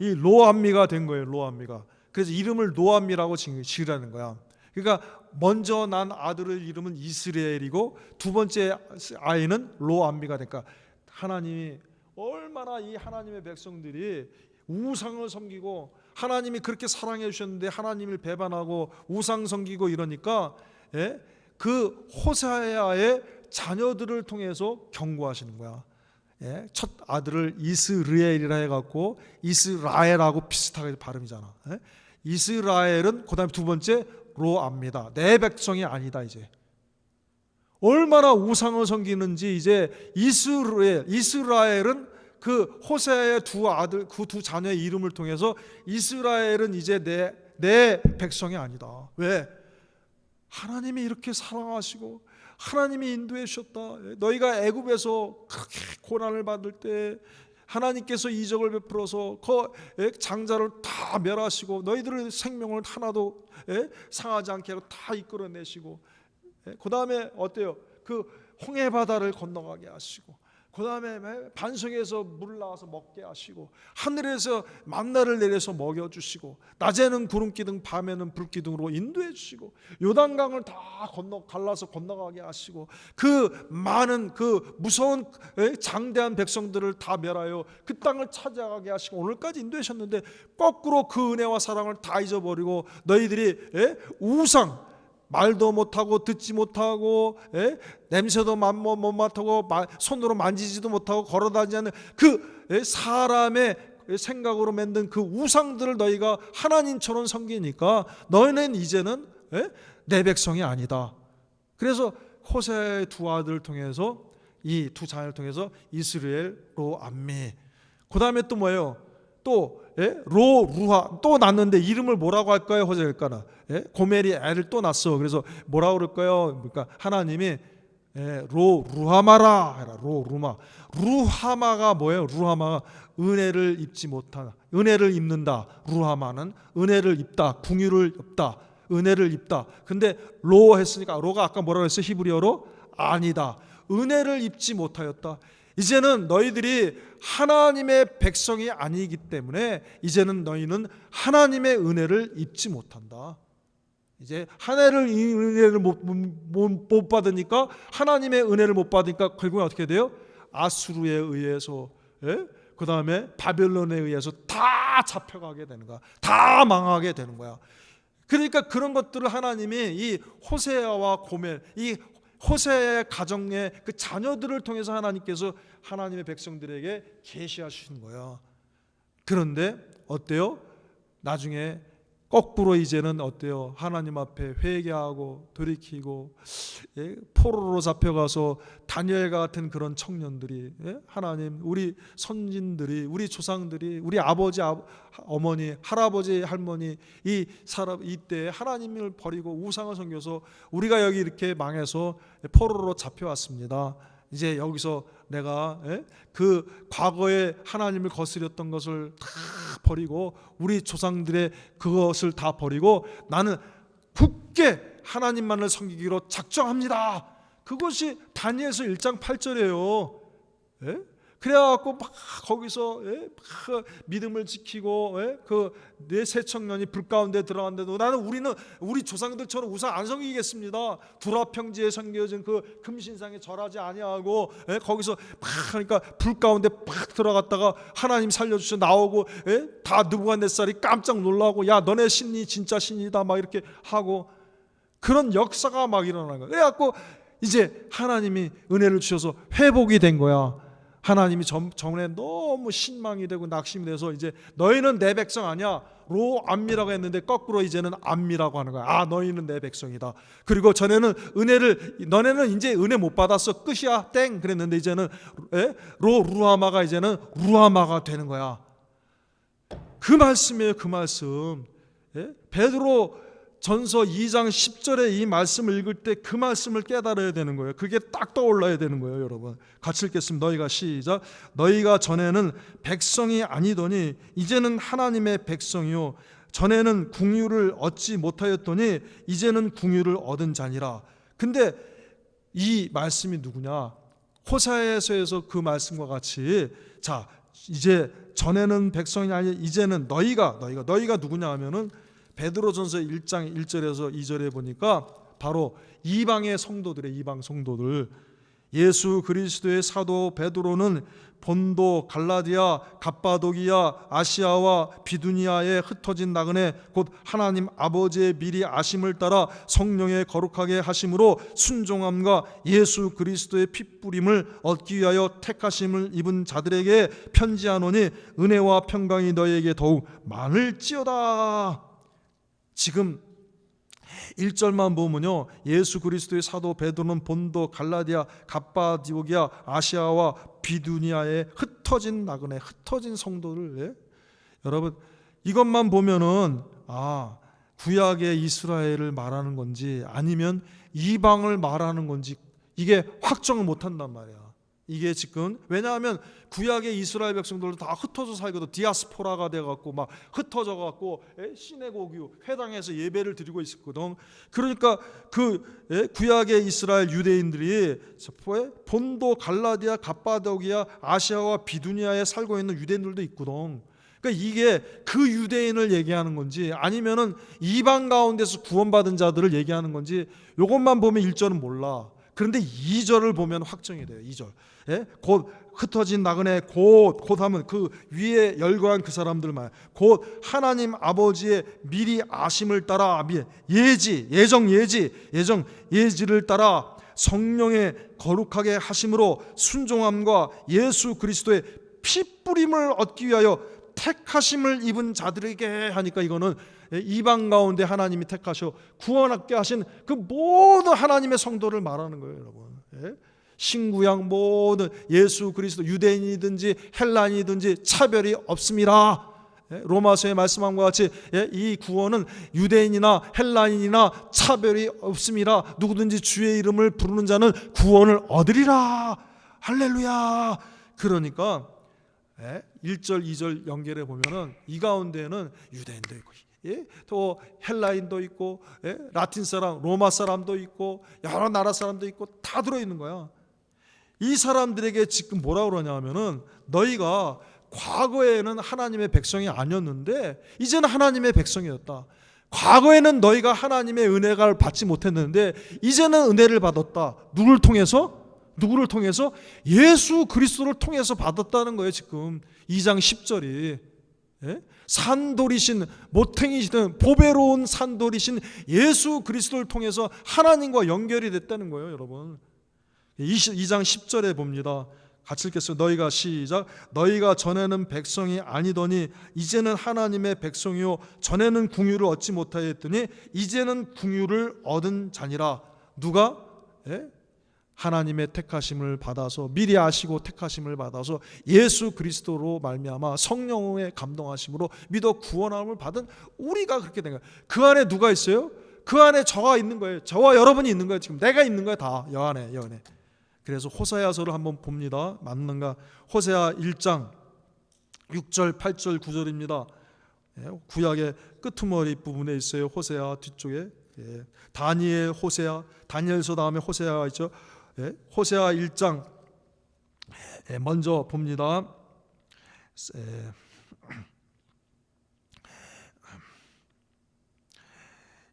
이 로암미가 된 거예요. 로암미가. 그래서 이름을 로암미라고 지으라는 거야. 그러니까 먼저 난 아들의 이름은 이스라엘이고 두 번째 아이는 로암미가 되니까, 하나님이 얼마나 이 하나님의 백성들이 우상을 섬기고, 하나님이 그렇게 사랑해 주셨는데 하나님을 배반하고 우상 섬기고 이러니까 그 호세아의 자녀들을 통해서 경고하시는 거야. 첫 아들을 이스르엘이라 해갖고 이스라엘하고 비슷하게 발음이잖아. 이스라엘은 그 다음에 두 번째 로암미다. 내 백성이 아니다. 이제 얼마나 우상을 섬기는지, 이제 이스라엘은 그 호세아의 두 아들, 그 두 자녀의 이름을 통해서 이스라엘은 이제 내 백성이 아니다. 왜? 하나님이 이렇게 사랑하시고 하나님이 인도해 주셨다. 너희가 애굽에서 그렇게 고난을 받을 때 하나님께서 이적을 베풀어서 그 장자를 다 멸하시고 너희들의 생명을 하나도 상하지 않게 하고 다 이끌어내시고, 그 다음에 어때요? 그 홍해 바다를 건너가게 하시고, 그 다음에 반석에서 물 나와서 먹게 하시고, 하늘에서 만나를 내려서 먹여주시고, 낮에는 구름기둥 밤에는 불기둥으로 인도해 주시고, 요단강을 다 갈라서 건너가게 하시고, 그 많은 그 무서운 장대한 백성들을 다 멸하여 그 땅을 찾아가게 하시고 오늘까지 인도하셨는데, 거꾸로 그 은혜와 사랑을 다 잊어버리고 너희들이 우상, 말도 못하고 듣지 못하고 냄새도 못 맡고 손으로 만지지도 못하고 걸어다니지 않는 그 사람의 생각으로 만든 그 우상들을 너희가 하나님처럼 섬기니까 너희는 이제는 내 백성이 아니다. 그래서 호세의 두 아들을 통해서, 이 두 자녀를 통해서 이스라엘, 로, 암미. 그 다음에 또 뭐예요? 또 로, 루하 또 낳는데 이름을 뭐라고 할까요? 호세일까나? 고멜이 애를 또 낳았어. 그래서 뭐라고 그럴까요? 그러니까 하나님이 로 루하마라 해라. 로 루마. 루하마가 뭐예요? 루하마가 은혜를 입지 못하나, 은혜를 입는다. 루하마는 은혜를 입다, 궁유를 입다, 은혜를 입다. 근데 로 했으니까, 로가 아까 뭐라고 했어요? 히브리어로 아니다, 은혜를 입지 못하였다. 이제는 너희들이 하나님의 백성이 아니기 때문에 이제는 너희는 하나님의 은혜를 입지 못한다. 이제 은혜를 못 받으니까, 하나님의 은혜를 못 받으니까 결국은 어떻게 돼요? 아수르에 의해서, 그 다음에 바벨론에 의해서 다 잡혀가게 되는 거야. 다 망하게 되는 거야. 그러니까 그런 것들을 하나님이 이 호세아와 고멜, 이 호세의 가정의 그 자녀들을 통해서 하나님께서 하나님의 백성들에게 계시하시는 거야. 그런데 어때요? 나중에 거꾸로 이제는 어때요? 하나님 앞에 회개하고 돌이키고, 포로로 잡혀가서 다니엘과 같은 그런 청년들이, 하나님, 우리 선진들이, 우리 조상들이, 우리 아버지, 어머니, 할아버지, 할머니 이 사람 이때 하나님을 버리고 우상을 섬겨서 우리가 여기 이렇게 망해서 포로로 잡혀왔습니다. 이제 여기서 내가 그 과거에 하나님을 거스렸던 것을 다 버리고, 우리 조상들의 그것을 다 버리고 나는 굳게 하나님만을 섬기기로 작정합니다. 그것이 다니엘서 1장 8절이에요. 그래갖고 막 거기서 막 믿음을 지키고, 그 내 새 청년이 불 가운데 들어갔는데도 우리는 우리 조상들처럼 우상 안 섬기겠습니다. 두라평지에 섬겨진 그 금신상에 절하지 아니하고, 거기서 막 하니까 불 가운데 팍 들어갔다가 하나님 살려주셔 나오고, 다 느부갓네살이 깜짝 놀라고, 야 너네 신이 진짜 신이다 막 이렇게 하고, 그런 역사가 막 일어나는 거야. 그래갖고 이제 하나님이 은혜를 주셔서 회복이 된 거야. 하나님이 전에 너무 신망이 되고 낙심이 돼서 이제 너희는 내 백성 아니야, 로 암미라고 했는데 거꾸로 이제는 암미라고 하는 거야. 아, 너희는 내 백성이다. 그리고 전에는 너네는 이제 은혜 못 받았어, 끝이야, 땡 그랬는데 이제는 로 루하마가 이제는 루하마가 되는 거야. 그 말씀이에요, 그 말씀. 베드로 전서 2장 10절에 이 말씀을 읽을 때 그 말씀을 깨달아야 되는 거예요. 그게 딱 떠올라야 되는 거예요, 여러분. 같이 읽겠습니다. 너희가 시작. 너희가 전에는 백성이 아니더니 이제는 하나님의 백성이요, 전에는 궁유를 얻지 못하였더니 이제는 궁유를 얻은 자니라. 근데 이 말씀이 누구냐? 호세아서에서 그 말씀과 같이, 자 이제 전에는 백성이 아니 이제는 너희가 누구냐 하면은 베드로전서 1장 1절에서 2절에 보니까 바로 이방 성도들, 예수 그리스도의 사도 베드로는 본도, 갈라디아, 갑바도기아, 아시아와 비두니아에 흩어진 나그네 곧 하나님 아버지의 미리 아심을 따라 성령의 거룩하게 하심으로 순종함과 예수 그리스도의 핏부림을 얻기 위하여 택하심을 입은 자들에게 편지하노니 은혜와 평강이 너희에게 더욱 많을지어다. 지금 1절만 보면요, 예수 그리스도의 사도 베드로는 본도, 갈라디아, 갑바디오기아, 아시아와 비두니아에 흩어진 나그네, 흩어진 성도를, 여러분 이것만 보면은 구약의 이스라엘을 말하는 건지 아니면 이방을 말하는 건지 이게 확정을 못한단 말이야. 이게 지금 왜냐하면 구약의 이스라엘 백성들도 다 흩어져 살거든. 디아스포라가 돼갖고 막 흩어져갖고 시내고기 회당에서 예배를 드리고 있었거든. 그러니까 그 구약의 이스라엘 유대인들이 본도, 갈라디아, 갑바도기아, 아시아와 비두니아에 살고 있는 유대인들도 있거든. 그러니까 이게 그 유대인을 얘기하는 건지 아니면은 이방 가운데서 구원받은 자들을 얘기하는 건지 요것만 보면 1절은 몰라. 그런데 2절을 보면 확정이 돼요. 2절. 곧 흩어진 나그네, 곧 하면 그 위에 열거한 그 사람들 말, 곧 하나님 아버지의 미리 아심을 따라 예지를 따라 성령의 거룩하게 하심으로 순종함과 예수 그리스도의 피 뿌림을 얻기 위하여 택하심을 입은 자들에게 하니까 이거는 이방 가운데 하나님이 택하셔 구원하게 하신 그 모든 하나님의 성도를 말하는 거예요, 여러분. 신구약 모든 예수 그리스도 유대인이든지 헬라인이든지 차별이 없습니다. 로마서에 말씀한 것 같이 이 구원은 유대인이나 헬라인이나 차별이 없습니다. 누구든지 주의 이름을 부르는 자는 구원을 얻으리라. 할렐루야. 그러니까 1절 2절 연결해 보면은 이 가운데는 유대인도 있고 또 헬라인도 있고 라틴 사람, 로마 사람도 있고 여러 나라 사람도 있고 다 들어있는 거야. 이 사람들에게 지금 뭐라 그러냐면은 너희가 과거에는 하나님의 백성이 아니었는데 이제는 하나님의 백성이었다. 과거에는 너희가 하나님의 은혜를 받지 못했는데 이제는 은혜를 받았다. 누구를 통해서? 예수 그리스도를 통해서 받았다는 거예요. 지금 2장 10절이 산돌이신 모탱이시든 보배로운 산돌이신 예수 그리스도를 통해서 하나님과 연결이 됐다는 거예요, 여러분. 2장 10절에 봅니다. 같이 읽겠어요. 너희가 시작. 너희가 전에는 백성이 아니더니 이제는 하나님의 백성이요 전에는 궁유를 얻지 못하였더니 이제는 궁유를 얻은 자니라. 누가? 하나님의 택하심을 받아서 미리 아시고 택하심을 받아서 예수 그리스도로 말미암아 성령의 감동하심으로 믿어 구원함을 받은 우리가 그렇게 된 거예요. 그 안에 누가 있어요? 그 안에 저가 있는 거예요. 저와 여러분이 있는 거예요. 지금 내가 있는 거예요. 다 여 안에. 그래서 호세아서를 한번 봅니다. 맞는가? 호세아 1장 6절 8절 9절입니다. 구약의 끄트머리 부분에 있어요. 호세아 뒤쪽에 다니엘, 호세아, 다니엘서 다음에 호세아가 있죠. 호세아 1장 먼저 봅니다.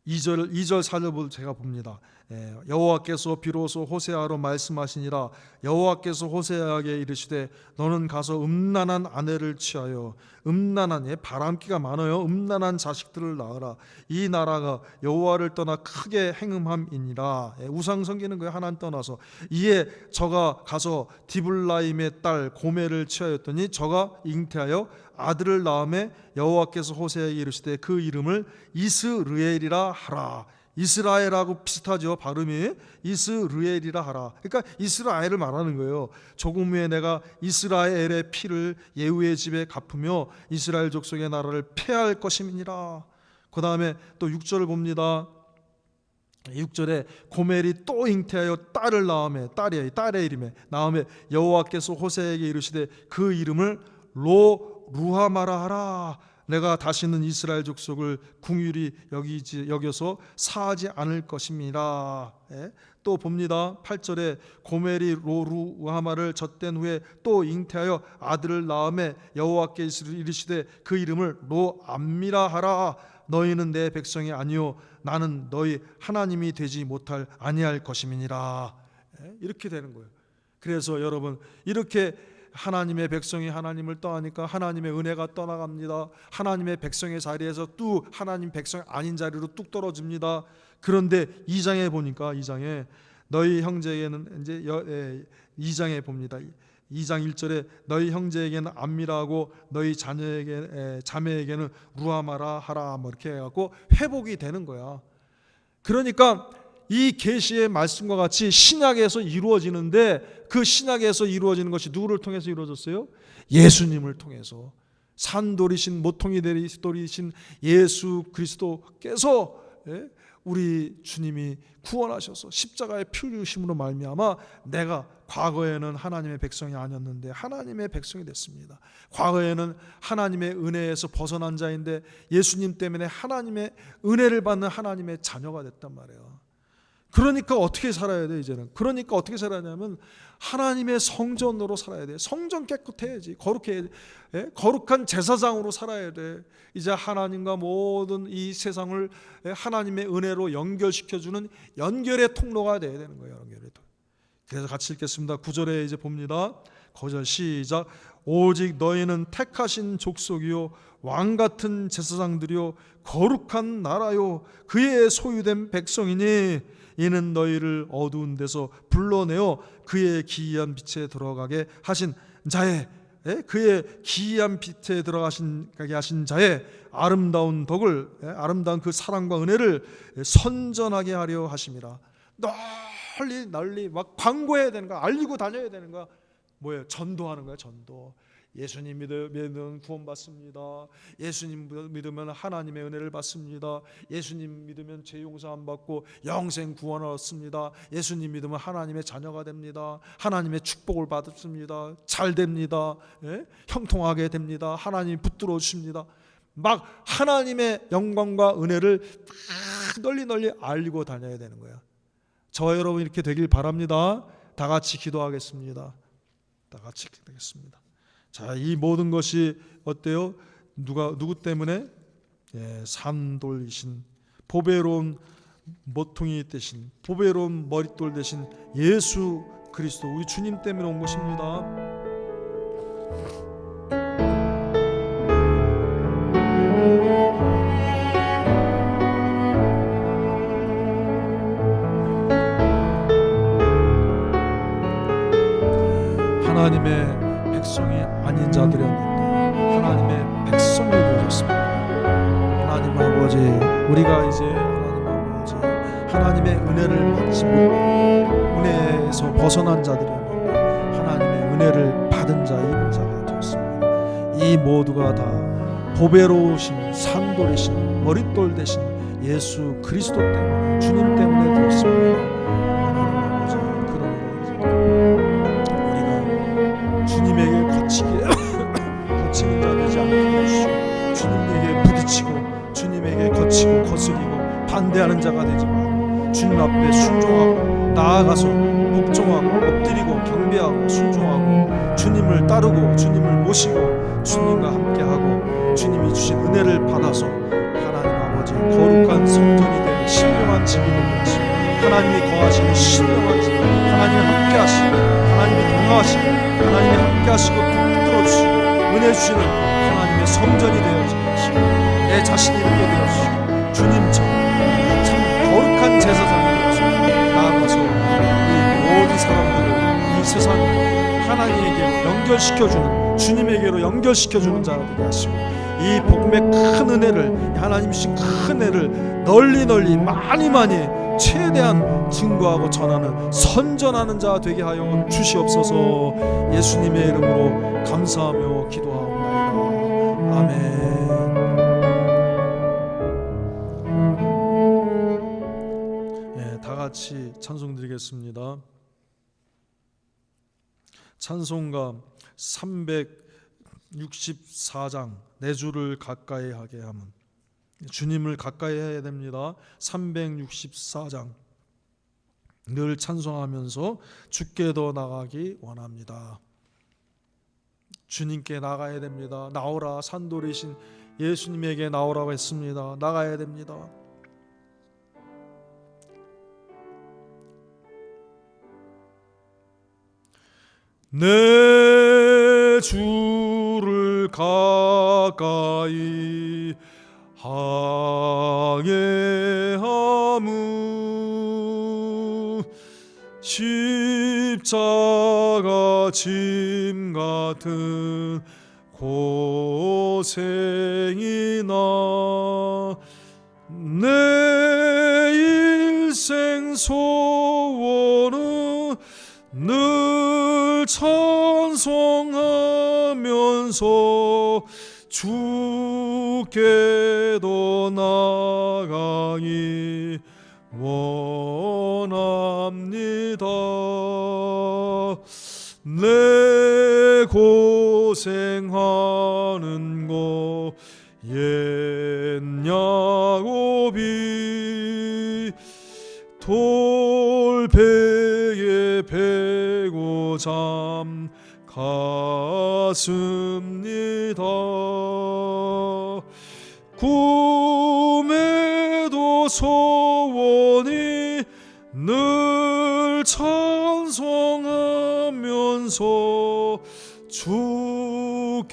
2절 4절 제가 봅니다. 여호와께서 비로소 호세아로 말씀하시니라. 여호와께서 호세아에게 이르시되 너는 가서 음란한 아내를 취하여 음란한 바람기가 많아요. 음란한 자식들을 낳으라. 이 나라가 여호와를 떠나 크게 행음함이니라. 우상 섬기는 거예요. 하나님 떠나서. 이에 저가 가서 디블라임의 딸 고멜을 취하였더니 저가 잉태하여 아들을 낳음에 여호와께서 호세아에게 이르시되 그 이름을 이스르엘이라 하라. 이스라엘하고 비슷하죠. 발음이 이스르엘이라 하라. 그러니까 이스라엘을 말하는 거예요. 조금 후에 내가 이스라엘의 피를 예후의 집에 갚으며 이스라엘 족속의 나라를 폐할 것임이니라. 그 다음에 또 6절을 봅니다. 6절에 고멜이 또 잉태하여 딸을 낳음에 딸이에요. 딸의 이름에 낳음에 여호와께서 호세아에게 이르시되 그 이름을 루하마라 하라. 내가 다시는 이스라엘 족속을 궁휼히 여겨서 사하지 않을 것입니다. 또 봅니다. 8절에 고멜이 루하마를 젖된 후에 또 잉태하여 아들을 낳음에 여호와께 이르시되 그 이름을 로암미라 하라. 너희는 내 백성이 아니요 나는 너희 하나님이 되지 못할 아니할 것임이니라. 이렇게 되는 거예요. 그래서 여러분 이렇게 하나님의 백성이 하나님을 떠나니까 하나님의 은혜가 떠나갑니다. 하나님의 백성의 자리에서 뚝 하나님 백성 아닌 자리로 뚝 떨어집니다. 그런데 2장에 보니까 2장에 너희 형제에게는 이제 2장에 봅니다. 2장 1절에 너희 형제에게는 암미라고 너희 자매에게는 루하마라 하라 뭐 이렇게 해갖고 회복이 되는 거야. 그러니까 이 계시의 말씀과 같이 신약에서 이루어지는데 그 신약에서 이루어지는 것이 누구를 통해서 이루어졌어요? 예수님을 통해서. 산돌이신 모퉁이 돌이신 예수 그리스도께서 우리 주님이 구원하셔서 십자가의 피 흘리심으로 말미암아 내가 과거에는 하나님의 백성이 아니었는데 하나님의 백성이 됐습니다. 과거에는 하나님의 은혜에서 벗어난 자인데 예수님 때문에 하나님의 은혜를 받는 하나님의 자녀가 됐단 말이에요. 그러니까 어떻게 살아야 돼 이제는? 그러니까 어떻게 살아야 하냐면 하나님의 성전으로 살아야 돼. 성전 깨끗해야지. 거룩해야 돼. 거룩한 제사장으로 살아야 돼. 이제 하나님과 모든 이 세상을 하나님의 은혜로 연결시켜주는 연결의 통로가 돼야 되는 거예요. 연결의 통로. 그래서 같이 읽겠습니다. 9절에 이제 봅니다. 9절 시작. 오직 너희는 택하신 족속이요 왕같은 제사장들이요 거룩한 나라요 그의 소유된 백성이니 이는 너희를 어두운 데서 불러내어 그의 기이한 빛에 들어가게 하신 자의 그의 기이한 빛에 들어가게 하신 자의 아름다운 덕을, 아름다운 그 사랑과 은혜를 선전하게 하려 하심이라. 널리 막 광고해야 되는 거야. 알리고 다녀야 되는 거야. 뭐예요? 전도하는 거야. 전도. 예수님 믿으면 구원받습니다. 예수님 믿으면 하나님의 은혜를 받습니다. 예수님 믿으면 죄 용서 안 받고 영생 구원을 얻습니다. 예수님 믿으면 하나님의 자녀가 됩니다. 하나님의 축복을 받습니다. 잘 됩니다. 형통하게 됩니다. 하나님 붙들어 주십니다. 막 하나님의 영광과 은혜를 널리 알리고 다녀야 되는 거야. 저와 여러분 이렇게 되길 바랍니다. 다 같이 기도하겠습니다. 다 같이 기도하겠습니다. 자, 이 모든 것이 어때요? 누구 때문에? 산돌이신 보배로운 모퉁이 대신, 보배로운 머릿돌 대신 예수 그리스도 우리 주님 때문에 온 것입니다. 하나님의 백성이 아닌 자들이었는데 하나님의 백성이 되셨습니다. 하나님 아버지, 우리가 이제 하나님 아버지 하나님의 은혜를 받지 못, 은혜에서 벗어난 자들이었는데 하나님의 은혜를 받은 자, 입은 자가 되었습니다. 이 모두가 다 보배로우신 산돌이신 머릿돌 대신 예수 그리스도 때문에, 주님 때문에 되었습니다. 하나님 아버지, 그러므로 주님에게 거치는 자 되지 않게 하시고, 주님에게 부딪히고 주님에게 거치고 거스리고 반대하는 자가 되지 말고 주님 앞에 순종하고 나아가서 복종하고 엎드리고 경배하고 순종하고 주님을 따르고 주님을 모시고 주님과 함께하고 주님이 주신 은혜를 받아서 하나님 아버지 거룩한 성전이 되는 신령한 집이 되게 하시고, 하나님이 거하시는 신령한 집, 하나님이 함께하시고 하나님이 동행하시고 하나님이 함께하시고 붙들어주시고 은혜 주시는 하나님의 성전이 되어지게 하시고 내 자신이 이렇게 되어주시고 주님처럼 참 거룩한 제사장이 되어서 나아가서 이 모든 사람들을 이 세상으로 하나님에게 연결시켜주는, 주님에게로 연결시켜주는 자가 되게 하시고 이 복음의 큰 은혜를, 하나님 주신 큰 은혜를 널리 많이 최대한 증거하고 전하는, 선전하는 자 되게 하여 주시옵소서. 예수님의 이름으로 감사하며 기도하옵나이다. 아멘. 다 같이 찬송 드리겠습니다. 찬송가 364장 내 주를 가까이 하게 함은, 주님을 가까이 해야 됩니다. 364장 늘 찬송하면서 주께 더 나가기 원합니다. 주님께 나가야 됩니다. 나오라, 산돌이신 예수님에게 나오라고 했습니다. 나가야 됩니다. 내 주를 가까이 하게 함은 십자가 짐 같은 고생이나 내 일생 소원은 늘 찬송하면서 주께도 나가기 원합니다. 내 고생하는 거 옛 야곱이 돌베개 베고 잠 갔습니다. 꿈에도 소원이 늘 찬송하면서 주께도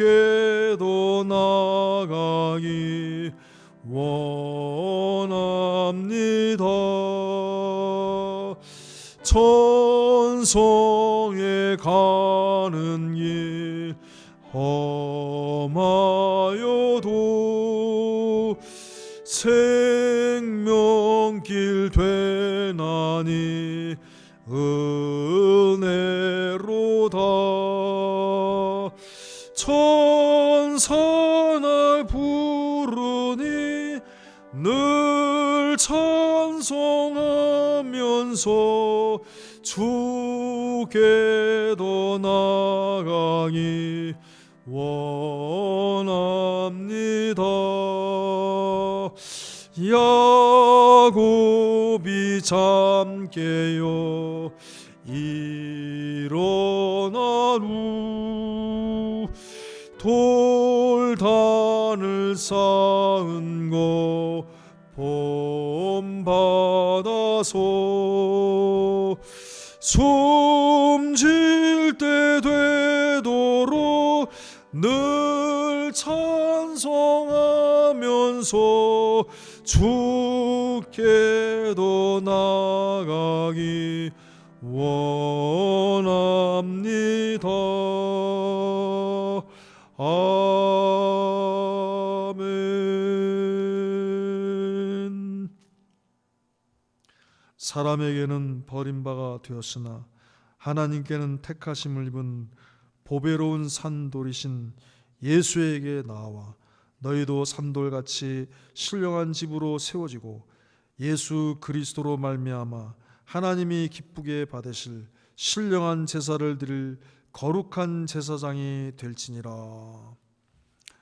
나가기 원합니다. 천성에 가는 길 험하여도 생명길 되나니 은혜로다. 천사날 부르니 늘 찬송하면서 주께도 나가기 원합니다. 야곱이 잠깨요 일어나루 돌단을 쌓은 거 본받아서 숨질 때 되도록 늘 찬송하면서 주께도 나가기 원합니다. 아멘. 사람에게는 버림바가 되었으나 하나님께는 택하심을 입은 보배로운 산돌이신 예수에게 나와 너희도 산돌같이 신령한 집으로 세워지고 예수 그리스도로 말미암아 하나님이 기쁘게 받으실 신령한 제사를 드릴 거룩한 제사장이 될지니라.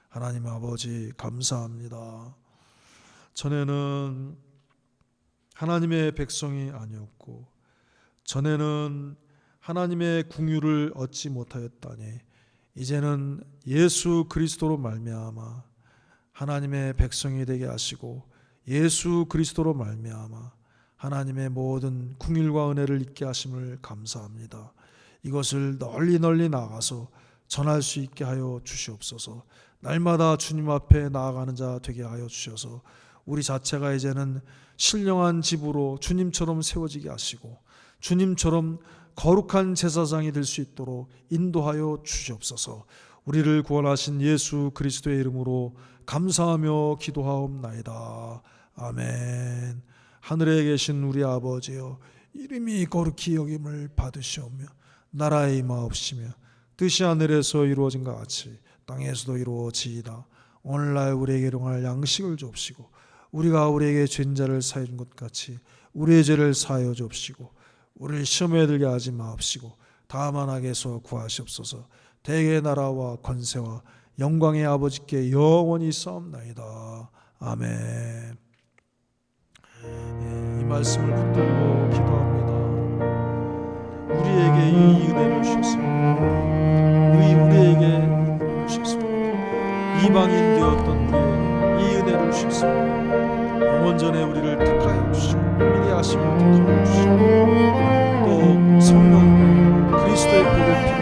하나님 아버지 감사합니다. 전에는 하나님의 백성이 아니었고 전에는 하나님의 궁유를 얻지 못하였다니 이제는 예수 그리스도로 말미암아 하나님의 백성이 되게 하시고 예수 그리스도로 말미암아 하나님의 모든 궁율과 은혜를 잊게 하심을 감사합니다. 이것을 널리 나가서 전할 수 있게 하여 주시옵소서. 날마다 주님 앞에 나아가는 자 되게 하여 주셔서 우리 자체가 이제는 신령한 집으로 주님처럼 세워지게 하시고 주님처럼 거룩한 제사장이 될 수 있도록 인도하여 주시옵소서. 우리를 구원하신 예수 그리스도의 이름으로 감사하며 기도하옵나이다. 아멘. 하늘에 계신 우리 아버지여, 이름이 거룩히 여김을 받으시오며 나라의 임하옵시며 뜻이 하늘에서 이루어진 것 같이 땅에서도 이루어지이다. 오늘날 우리에게 일용할 양식을 주옵시고 우리가 우리에게 죄인 자를 사해 준 것 같이 우리의 죄를 사하여 주옵시고 우리를 시험에 들게 하지 마옵시고 다만 악에서 구하시옵소서. 대개의 나라와 권세와 영광의 아버지께 영원히 싸움나이다. 아멘. 이 말씀을 붙들고 기도합니다. 우리에게 이 은혜를 주셨습니다. 우리에게 주셨습니다. 이방인 되었던 우리에게 이 은혜를 주셨습니다. 영원전에 우리를 택하여 주시고 미리 하심을 택하여 주시고 또 성령 그리스도의 복을